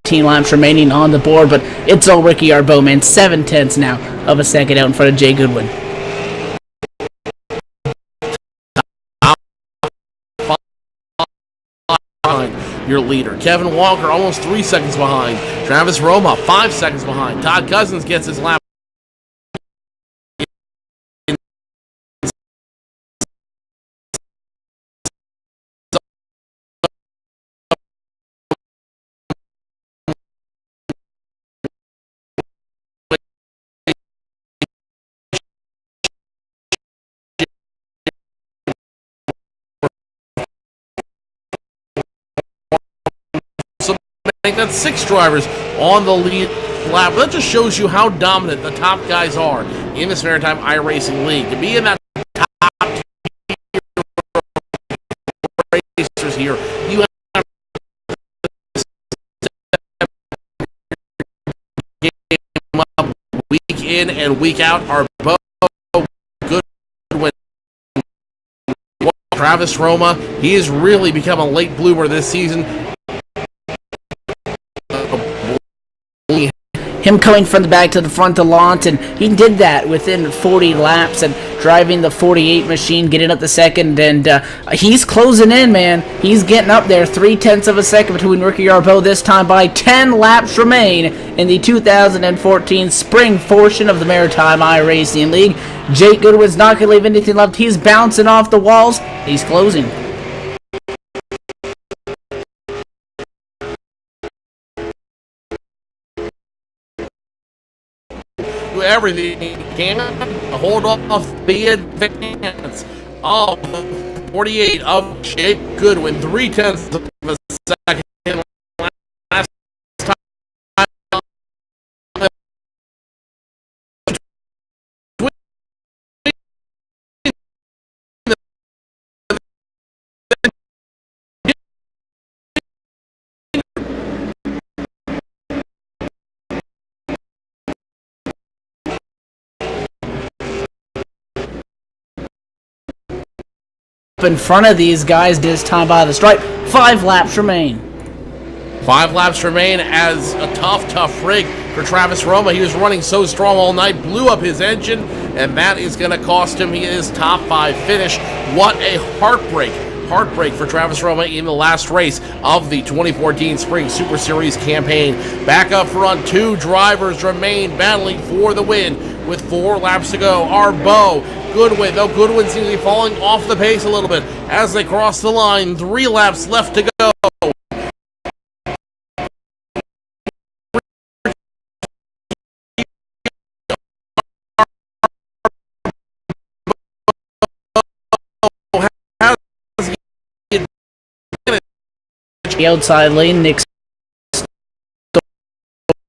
15 laps remaining on the board, but it's all Ricky Arbeau, man. 0.7 now of a second out in front of Jay Goodwin. your leader. Kevin Walker almost 3 seconds behind. Travis Roma 5 seconds behind. Todd Cousins gets his lap. That's 6 drivers on the lead lap. That just shows you how dominant the top guys are in this Maritime iRacing League. To be in that top racers here, you have to game up week in and week out. Arbeau, Goodwin, Travis Roma, he has really become a late bloomer this season. Him coming from the back to the front of launch, and he did that within 40 laps and driving the 48 machine, getting up the second, and he's closing in, man. He's getting up there, 0.3 of a second between Ricky Arbeau this time by 10 laps remain in the 2014 spring portion of the Maritime iRacing League. Jake Goodwin's not going to leave anything left. He's bouncing off the walls. He's closing. Everything he can to hold off the advance of 48 of Jake Goodwin, 0.3 of a second last time. In front of these guys this time by the stripe. 5 laps remain. 5 laps remain as a tough rig for Travis Roma. He was running so strong all night, blew up his engine, and that is going to cost him his top 5 finish. What a heartbreak for Travis Roma in the last race of the 2014 Spring Super Series campaign. Back up front, 2 drivers remain battling for the win with 4 laps to go. Arbeau, Goodwin, though Goodwin seems to be falling off the pace a little bit as they cross the line. 3 laps left to go. The outside lane, Nick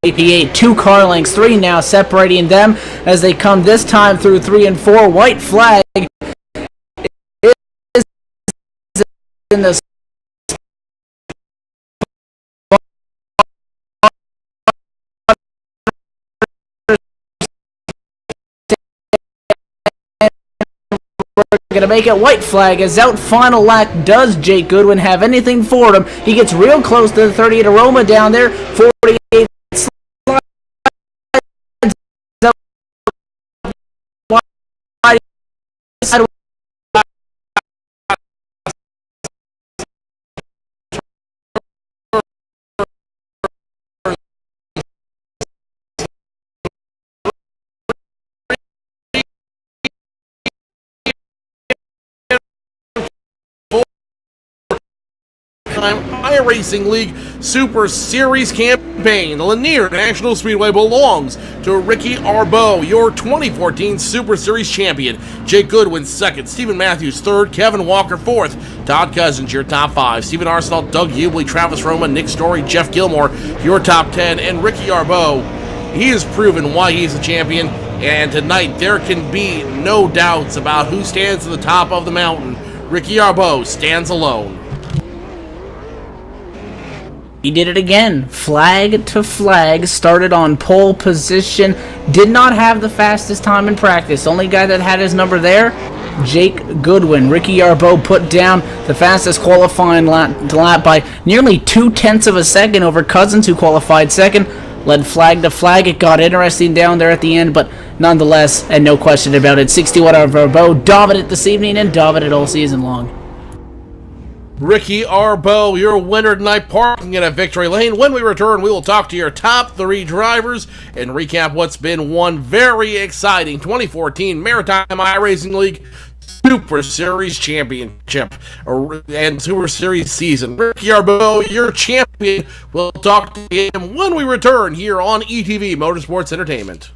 AP8, 2 car lengths, 3 now separating them as they come this time through 3 and 4. White flag is in the going to make it white flag as out final lap. Does Jake Goodwin have anything for him? He gets real close to the 38 Aroma down there. 48 slides up wide. iRacing League Super Series campaign. The Lanier National Speedway belongs to Ricky Arbeau, your 2014 Super Series champion. Jake Goodwin 2nd, Steven Mathews 3rd, Kevin Walker 4th, Todd Cousins your top 5, Stephen Arsenault, Doug Hubhley, Travis Roma, Nick Story, Jeff Gilmore your top 10, and Ricky Arbeau. He has proven why he's a champion, and tonight there can be no doubts about who stands at the top of the mountain. Ricky Arbeau stands alone. He did it again. Flag to flag. Started on pole position. Did not have the fastest time in practice. Only guy that had his number there, Jake Goodwin. Ricky Arbeau put down the fastest qualifying lap by nearly 0.2 of a second over Cousins, who qualified 2nd. Led flag to flag. It got interesting down there at the end, but nonetheless, and no question about it, 61 of Arbeau dominant this evening and dominant all season long. Ricky Arbeau, your winner tonight, parking it at Victory Lane. When we return, we will talk to your top 3 drivers and recap what's been one very exciting 2014 Maritime iRacing League Super Series Championship and Super Series season. Ricky Arbeau, your champion. We'll talk to him when we return here on ETV Motorsports Entertainment.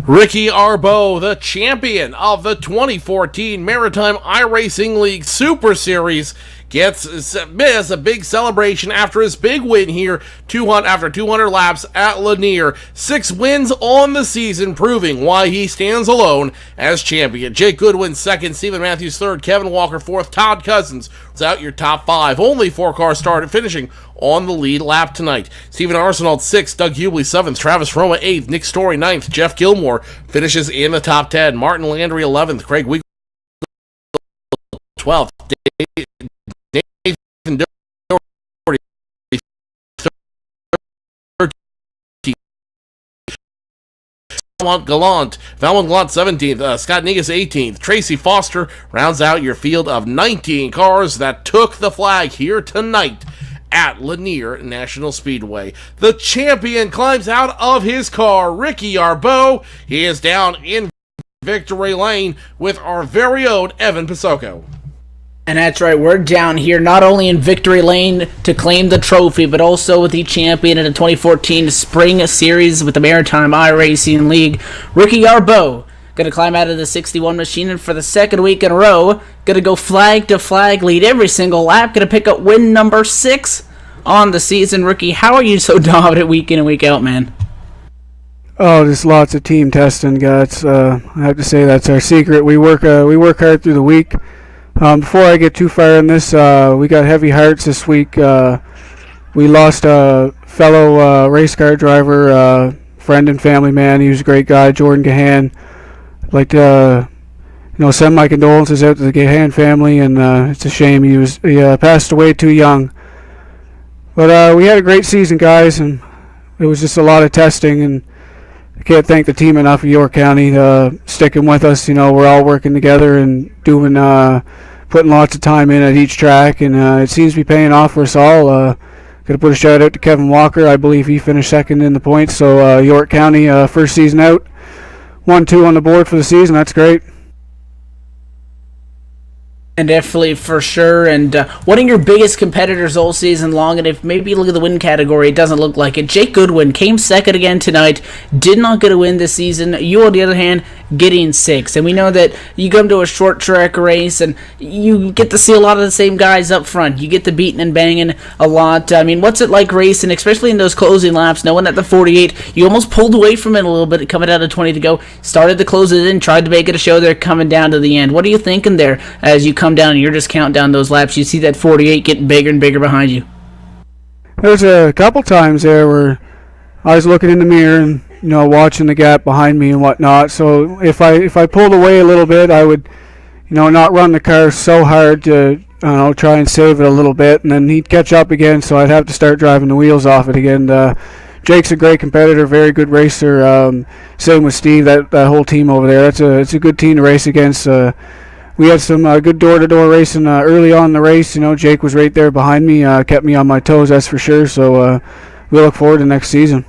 Ricky Arbeau, the champion of the 2014 Maritime iRacing League Super Series, gets a big celebration after his big win here after 200 laps at Lanier. 6 wins on the season, proving why he stands alone as champion. Jake Goodwin second, Steven Mathews third, Kevin Walker fourth, Todd Cousins was out your top 5. Only 4 cars started, finishing on the lead lap tonight. Stephen Arsenault 6th, Doug Hubhley 7th, Travis Roma 8th, Nick Story 9th, Jeff Gilmore finishes in the top 10, Martin Landry 11th, Craig Weagle 12th, Nathan Doherty 13th, Valmont Gallant 17th, Scott Negus 18th, Tracy Foster rounds out your field of 19 cars that took the flag here tonight at Lanier National Speedway. The champion climbs out of his car, Ricky Arbeau. He is down in Victory Lane with our very own Evan Pisoko. And that's right, we're down here not only in Victory Lane to claim the trophy, but also with the champion in the 2014 Spring Series with the Maritime iRacing League. Ricky Arbeau going to climb out of the 61 machine, and for the second week in a row, going to go flag to flag, lead every single lap, going to pick up win number 6 on the season. Ricky, how are you so dominant week in and week out, man? Oh, just lots of team testing, guys. I have to say that's our secret. We work hard through the week. Before I get too far in this, we got heavy hearts this week. We lost a fellow race car driver, friend and family man. He was a great guy, Jordan Gahan. I'd like to, send my condolences out to the Gahan family, and it's a shame he passed away too young. But we had a great season, guys, and it was just a lot of testing, and I can't thank the team enough of York County sticking with us. We're all working together and doing, putting lots of time in at each track, and it seems to be paying off for us all. Got to put a shout out to Kevin Walker. I believe he finished second in the points, so York County first season out, 1-2 on the board for the season. That's great. And definitely, for sure. And one of your biggest competitors all season long, and if maybe you look at the win category, it doesn't look like it. Jake Goodwin came second again tonight, did not get a win this season. You, on the other hand, getting 6th. And we know that you come to a short track race and you get to see a lot of the same guys up front. You get the beating and banging a lot. I mean, what's it like racing, especially in those closing laps, knowing that the 48, you almost pulled away from it a little bit coming out of 20 to go, started to close it in, tried to make it a show there coming down to the end. What are you thinking there as you come down and you're just counting down those laps? You see that 48 getting bigger and bigger behind you. There's a couple times there where I was looking in the mirror and watching the gap behind me and whatnot. So if I pulled away a little bit, I would not run the car so hard to try and save it a little bit, and then he'd catch up again. So I'd have to start driving the wheels off it again. Jake's a great competitor, very good racer. Same with Steve, that whole team over there. It's a good team to race against. We had some good door-to-door racing early on in the race. Jake was right there behind me, kept me on my toes, that's for sure. So we look forward to next season.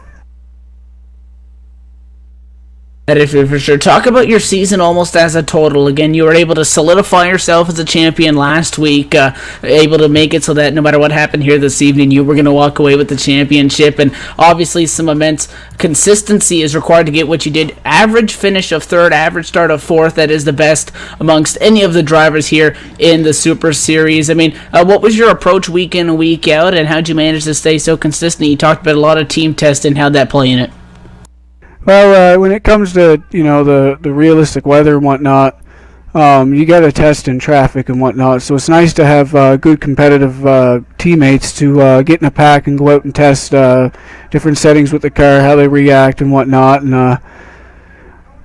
That is for sure. Talk about your season almost as a total. Again, you were able to solidify yourself as a champion last week, able to make it so that no matter what happened here this evening, you were going to walk away with the championship. And obviously some immense consistency is required to get what you did. Average finish of 3rd, average start of 4th. That is the best amongst any of the drivers here in the Super Series. I mean, what was your approach week in and week out, and how'd you manage to stay so consistent? You talked about a lot of team testing. How'd that play in it? Well, when it comes to the realistic weather and whatnot, you got to test in traffic and whatnot. So it's nice to have good competitive teammates to get in a pack and go out and test different settings with the car, how they react and whatnot. And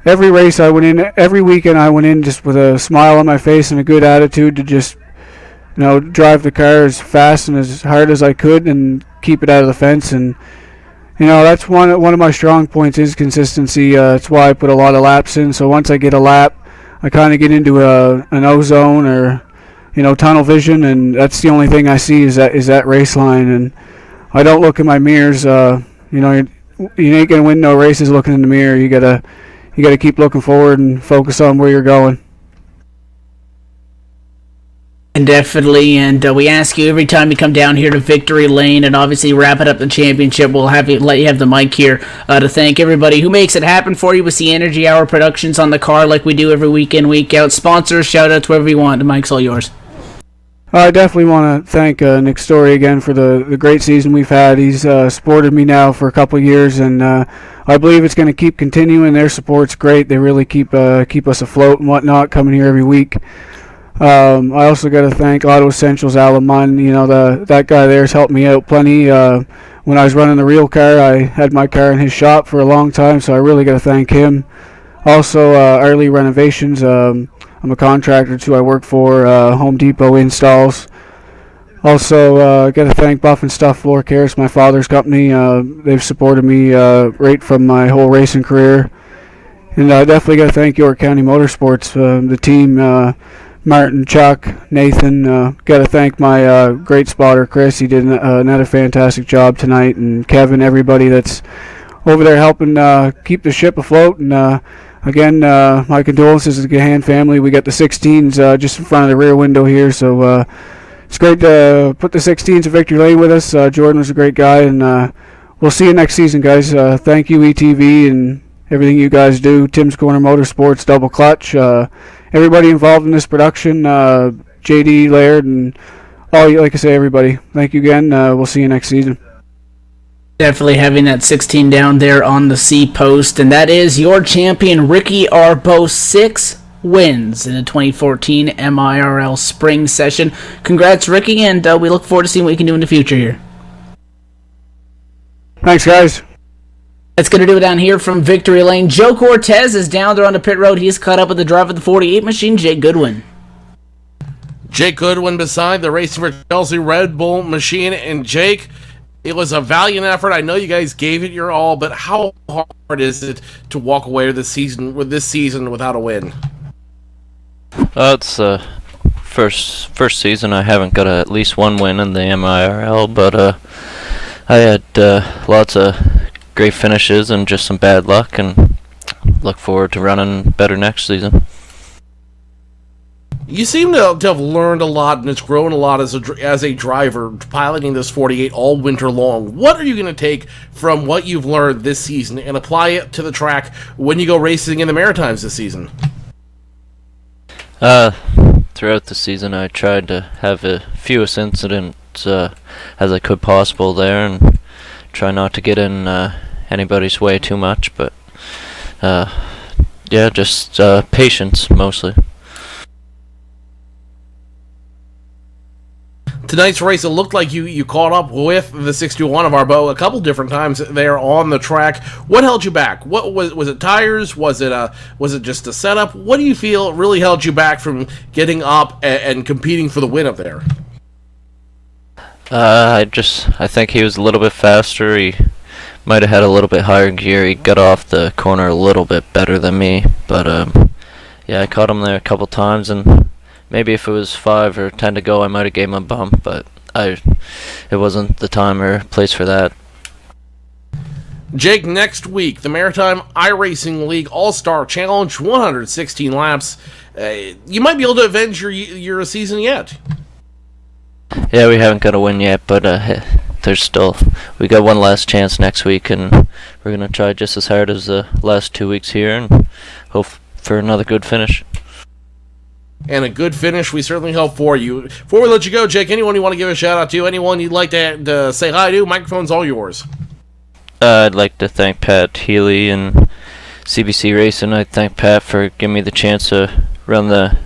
every race I went in, every weekend I went in just with a smile on my face and a good attitude to just drive the car as fast and as hard as I could and keep it out of the fence. And that's one of my strong points is consistency. That's why I put a lot of laps in. So once I get a lap, I kind of get into an ozone or tunnel vision, and that's the only thing I see is that race line. And I don't look in my mirrors. You ain't gonna win no races looking in the mirror. You gotta keep looking forward and focus on where you're going. And definitely, and we ask you every time you come down here to Victory Lane and obviously wrapping up the championship, we'll let you have the mic here to thank everybody who makes it happen for you with the Energy Hour Productions on the car like we do every week in, week out. Sponsors, shout out to whoever you want. The mic's all yours. I definitely want to thank Nick Story again for the great season we've had. He's supported me now for a couple of years, and I believe it's going to keep continuing. Their support's great. They really keep us afloat and whatnot, coming here every week. I also got to thank Auto Essentials Alaman. That guy there's helped me out plenty. When I was running the real car, I had my car in his shop for a long time, so I really got to thank him. Also, Early Renovations. I'm a contractor too. I work for Home Depot installs. Also, got to thank Buff and Stuff Floor Care. It's my father's company. They've supported me right from my whole racing career. And I definitely got to thank York County Motorsports, the team. Martin, Chuck, Nathan, got to thank my great spotter, Chris. He did another fantastic job tonight. And Kevin, everybody that's over there helping keep the ship afloat. And again, my condolences to the Gahan family. We got the 16s just in front of the rear window here. So it's great to put the 16s at Victory Lane with us. Jordan was a great guy. And we'll see you next season, guys. Thank you, ETV, and everything you guys do. Tim's Corner Motorsports, Double Clutch. Everybody involved in this production, JD, Laird, and like I say, everybody. Thank you again. We'll see you next season. Definitely having that 16 down there on the C post, and that is your champion, Ricky Arbeau, 6 wins in the 2014 MIRL Spring Session. Congrats, Ricky, and we look forward to seeing what you can do in the future here. Thanks, guys. That's going to do it down here from Victory Lane. Joe Cortez is down there on the pit road. He's caught up with the driver of the 48 machine, Jake Goodwin. Jake Goodwin beside the Racing for Chelsea Red Bull machine. And Jake, it was a valiant effort. I know you guys gave it your all, but how hard is it to walk away with this season without a win? It's first season I haven't got at least one win in the MIRL, but I had lots of great finishes and just some bad luck, and look forward to running better next season. You seem to have learned a lot and it's grown a lot as a driver, piloting this 48 all winter long. What are you going to take from what you've learned this season and apply it to the track when you go racing in the Maritimes this season? Throughout the season, I tried to have a fewest incidents as I could possible there, and try not to get in anybody's way too much. But yeah, just patience mostly. Tonight's race, it looked like you caught up with the 61 of Arbeau a couple different times there on the track. What held you back? What was it? Tires? Was it just a setup? What do you feel really held you back from getting up and competing for the win up there? I think he was a little bit faster. He might have had a little bit higher gear. He got off the corner a little bit better than me, but yeah, I caught him there a couple times, and maybe if it was 5 or 10 to go, I might have gave him a bump, but it wasn't the time or place for that. Jake, next week, the Maritime iRacing League All-Star Challenge, 116 laps. You might be able to avenge your season yet. Yeah, we haven't got a win yet, but we got one last chance next week, and we're going to try just as hard as the last 2 weeks here and hope for another good finish. And a good finish we certainly hope for you. Before we let you go, Jake, anyone you want to give a shout out to, anyone you'd like to say hi to, microphone's all yours. I'd like to thank Pat Healy and CBC Racing. I'd thank Pat for giving me the chance to run the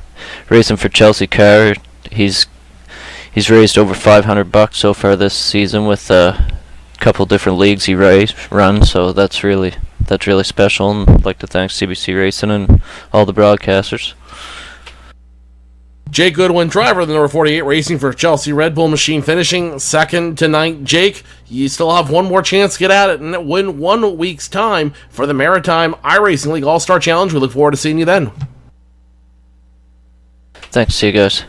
Racing for Chelsea car. He's raised over $500 so far this season with a couple different leagues he runs, so that's really special, and I'd like to thank CBC Racing and all the broadcasters. Jake Goodwin, driver of the number 48, racing for Chelsea Red Bull Machine, finishing second tonight. Jake, you still have one more chance to get at it and win 1 week's time for the Maritime iRacing League All-Star Challenge. We look forward to seeing you then. Thanks, see you guys.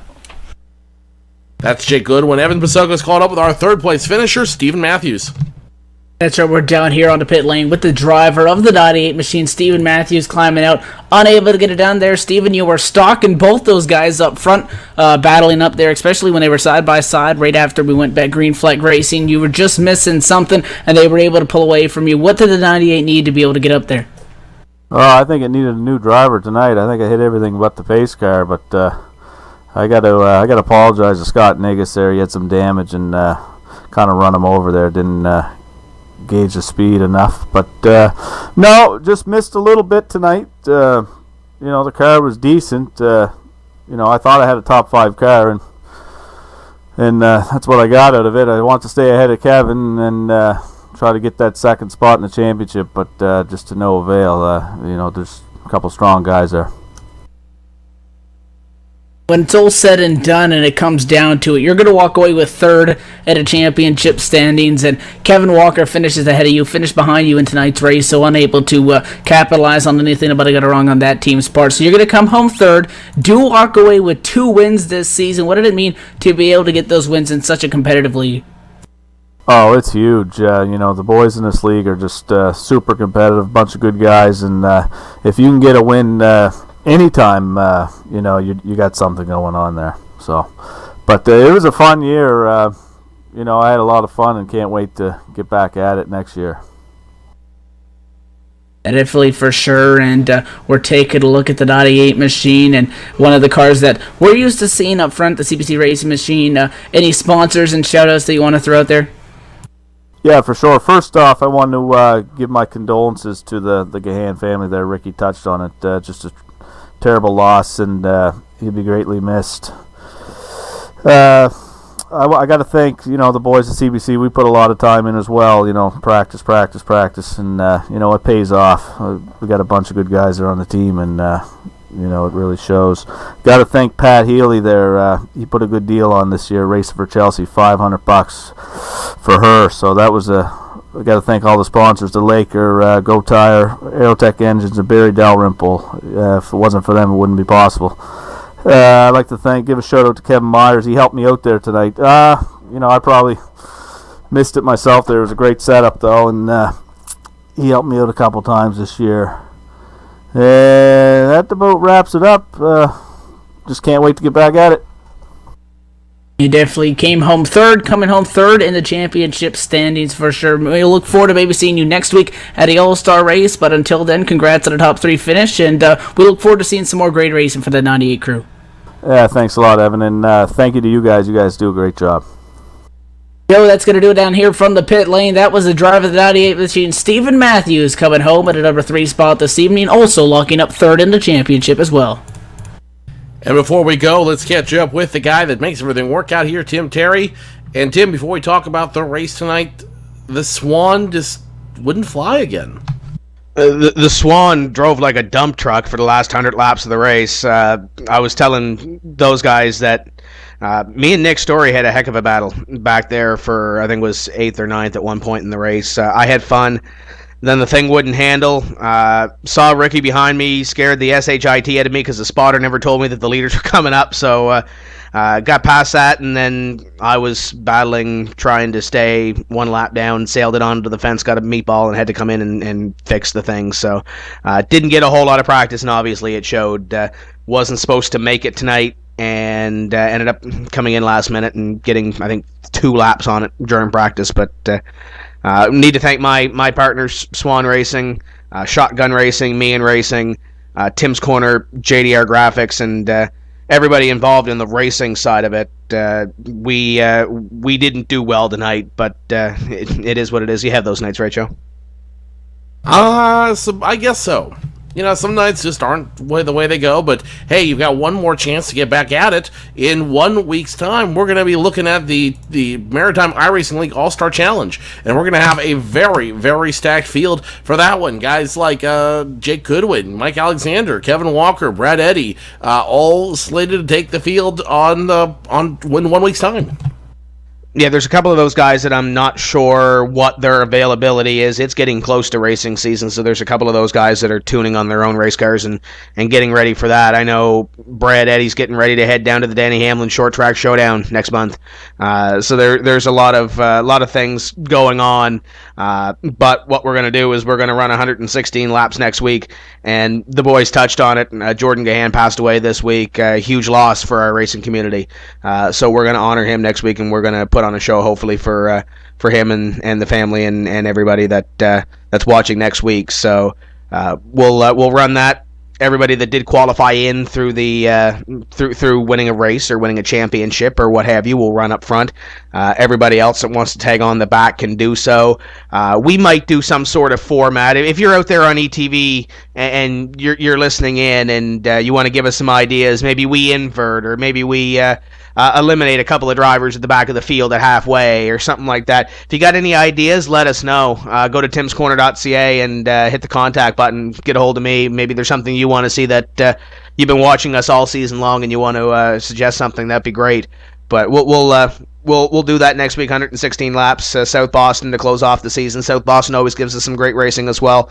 That's Jake Goodwin. Evan Basoga's caught up with our third-place finisher, Steven Mathews. That's right, we're down here on the pit lane with the driver of the 98 machine, Steven Mathews, climbing out, unable to get it down there. Steven, you were stalking both those guys up front, battling up there, especially when they were side by side right after we went back green flag racing. You were just missing something, and they were able to pull away from you. What did the 98 need to be able to get up there? I think it needed a new driver tonight. I think I hit everything but the pace car, but I got to apologize to Scott Negus there. He had some damage and kind of run him over there. Didn't gauge the speed enough, but no, just missed a little bit tonight. The car was decent. I thought I had a top 5 car, and that's what I got out of it. I want to stay ahead of Kevin and try to get that second spot in the championship, but just to no avail. There's a couple strong guys there. When it's all said and done and it comes down to it, you're going to walk away with third at a championship standings, and Kevin Walker finishes ahead of you, finished behind you in tonight's race, so unable to capitalize on anything anybody got wrong on that team's part. So you're going to come home third, do walk away with 2 wins this season. What did it mean to be able to get those wins in such a competitive league? Oh, it's huge. The boys in this league are just super competitive, bunch of good guys, and if you can get a win anytime, you got something going on there. So, but it was a fun year. I had a lot of fun and can't wait to get back at it next year. Definitely, for sure, and we're taking a look at the 98 machine and one of the cars that we're used to seeing up front, the CBC Racing machine. Any sponsors and shout-outs that you want to throw out there? Yeah, for sure. First off, I want to give my condolences to the Gahan family there. Ricky touched on it. Just a terrible loss, and he'll be greatly missed. I got to thank the boys at CBC. We put a lot of time in as well. Practice, and it pays off. We got a bunch of good guys there on the team, and it really shows. Got to thank Pat Healy there. He put a good deal on this year, racing for Chelsea, $500 for her. So that was I got to thank all the sponsors, the Laker, Go Tire, Aerotech Engines, and Barry Dalrymple. If it wasn't for them, it wouldn't be possible. I'd like to give a shout out to Kevin Myers. He helped me out there tonight. I probably missed it myself there. It was a great setup, though, and he helped me out a couple times this year. That about wraps it up. just can't wait to get back at it. You definitely coming home third in the championship standings for sure. We look forward to maybe seeing you next week at the All-Star race, but until then, congrats on the top 3 finish, and we look forward to seeing some more great racing for the 98 crew. Yeah, thanks a lot, Evan, and thank you to you guys. You guys do a great job. So that's going to do it down here from the pit lane. That was the driver of the 98 machine, Steven Mathews, coming home at a number 3 spot this evening, also locking up third in the championship as well. And before we go, let's catch up with the guy that makes everything work out here, Tim Terry. And Tim, before we talk about the race tonight, the Swan just wouldn't fly again. The Swan drove like a dump truck for the last 100 laps of the race. I was telling those guys that me and Nick Story had a heck of a battle back there for, I think it was 8th or 9th at one point in the race. I had fun. Then the thing wouldn't handle. Saw Ricky behind me, scared the SHIT out of me because the spotter never told me that the leaders were coming up. So got past that, and then I was battling, trying to stay one lap down, sailed it onto the fence, got a meatball, and had to come in and fix the thing. So didn't get a whole lot of practice, and obviously it showed. Wasn't supposed to make it tonight, and ended up coming in last minute and getting, I think, 2 laps on it during practice. But need to thank my partners, Swan Racing, Shotgun Racing, Meehan Racing, Tim's Corner, JDR Graphics, and everybody involved in the racing side of it. We didn't do well tonight, but it is what it is. You have those nights, right, Joe? So I guess so. You know, some nights just aren't the way they go, but hey, you've got one more chance to get back at it. In 1 week's time, we're going to be looking at the Maritime iRacing League All-Star Challenge, and we're going to have a very, very stacked field for that one. Guys like Jake Goodwin, Mike Alexander, Kevin Walker, Brad Eddy, all slated to take the field in 1 week's time. Yeah, there's a couple of those guys that I'm not sure what their availability is. It's getting close to racing season, so there's a couple of those guys that are tuning on their own race cars and getting ready for that. I know Brad Eddy's getting ready to head down to the Danny Hamlin Short Track Showdown next month. So there's a lot of things going on. But what we're going to do is we're going to run 116 laps next week, and the boys touched on it. Jordan Gahan passed away this week. Huge loss for our racing community. So we're going to honor him next week, and we're going to put on a show hopefully for him and the family and everybody that's watching next week. So we'll run that. Everybody that did qualify in through the through winning a race or winning a championship or what have you will run up front. Everybody else that wants to tag on the back can do so. We might do some sort of format. If you're out there on ETV and you're listening in and you want to give us some ideas, maybe we invert or maybe we eliminate a couple of drivers at the back of the field at halfway or something like that. If you got any ideas, let us know. Go to timscorner.ca and hit the contact button. Get a hold of me. Maybe there's something you want to see that you've been watching us all season long and you want to suggest something. That'd be great. But we'll do that next week. 116 laps, South Boston to close off the season. South Boston always gives us some great racing as well.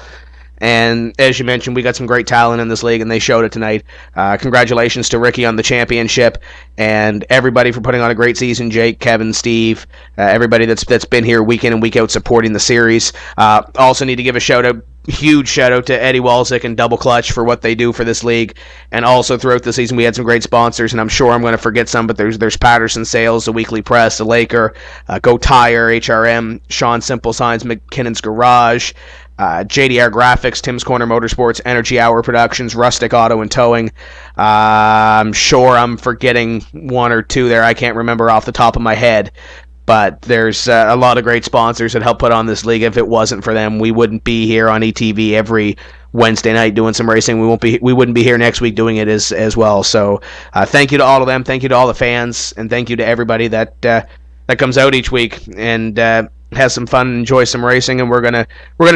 And as you mentioned, we got some great talent in this league, and they showed it tonight. Congratulations to Ricky on the championship, and everybody for putting on a great season. Jake, Kevin, Steve, everybody that's been here week in and week out supporting the series. Also need to give a huge shout out to Eddie Walczyk and Double Clutch for what they do for this league. And also throughout the season, we had some great sponsors, and I'm sure I'm going to forget some, but there's Patterson Sales, the Weekly Press, the Laker, Go Tire, HRM, Sean Simple Signs, McKinnon's Garage, JDR Graphics, Tim's Corner Motorsports, Energy Hour Productions, Rustic Auto and Towing. I'm sure I'm forgetting one or two there. I can't remember off the top of my head. But there's a lot of great sponsors that help put on this league. If it wasn't for them, we wouldn't be here on ETV every Wednesday night doing some racing. We wouldn't be here next week doing it as well. So thank you to all of them. Thank you to all the fans, and thank you to everybody that comes out each week and has some fun and enjoy some racing. And we're gonna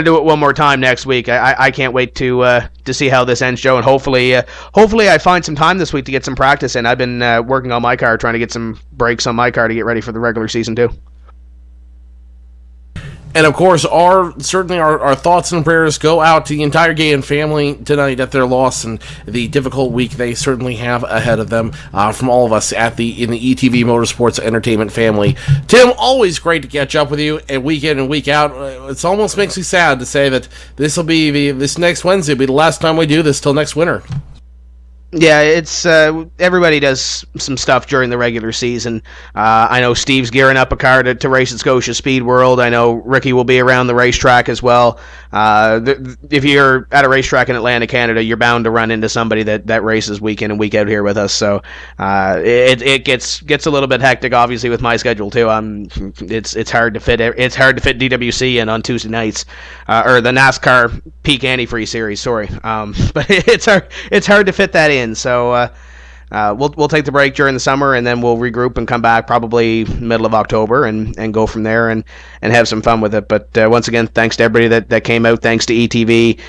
do it one more time next week. I can't wait to see how this ends, Joe. And hopefully I find some time this week to get some practice in. I've been working on my car, trying to get some brakes on my car to get ready for the regular season too. And of course, our thoughts and prayers go out to the entire Gahan family tonight at their loss and the difficult week they certainly have ahead of them. From all of us in the ETV Motorsports Entertainment family, Tim, always great to catch up with you and week in and week out. It almost makes me sad to say that this next Wednesday will be the last time we do this till next winter. Yeah, it's everybody does some stuff during the regular season. I know Steve's gearing up a car to race at Scotia Speed World. I know Ricky will be around the racetrack as well. If you're at a racetrack in Atlantic Canada, you're bound to run into somebody that races week in and week out here with us. So it gets a little bit hectic, obviously, with my schedule too. It's hard to fit DWC in on Tuesday nights, or the NASCAR Peak Antifreeze Series. Sorry, but it's hard to fit that in. So we'll take the break during the summer, and then we'll regroup and come back probably middle of October and go from there and have some fun with it. But once again, thanks to everybody that came out. Thanks to ETV,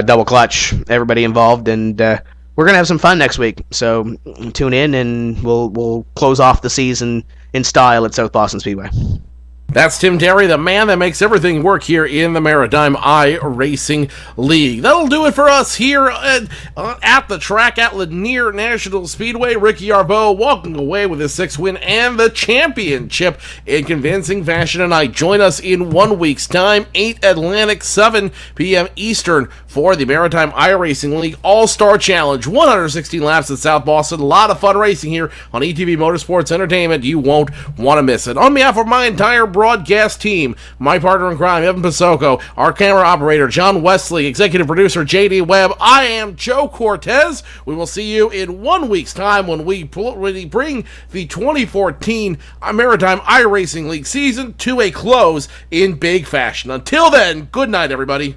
Double Clutch, everybody involved, and we're gonna have some fun next week. So tune in, and we'll close off the season in style at South Boston Speedway. That's Tim Terry, the man that makes everything work here in the Maritime iRacing League. That'll do it for us here at the track at Lanier National Speedway. Ricky Arbeau walking away with his 6th win and the championship in convincing fashion tonight. Join us in 1 week's time, 8 Atlantic, 7 p.m. Eastern, for the Maritime iRacing League All-Star Challenge. 116 laps at South Boston. A lot of fun racing here on ETV Motorsports Entertainment. You won't want to miss it. On behalf of my entire broadcast team, my partner in crime, Evan Pasoko, our camera operator, John Wesley, executive producer, J.D. Webb, I am Joe Cortez. We will see you in 1 week's time when we bring the 2014 Maritime iRacing League season to a close in big fashion. Until then, good night, everybody.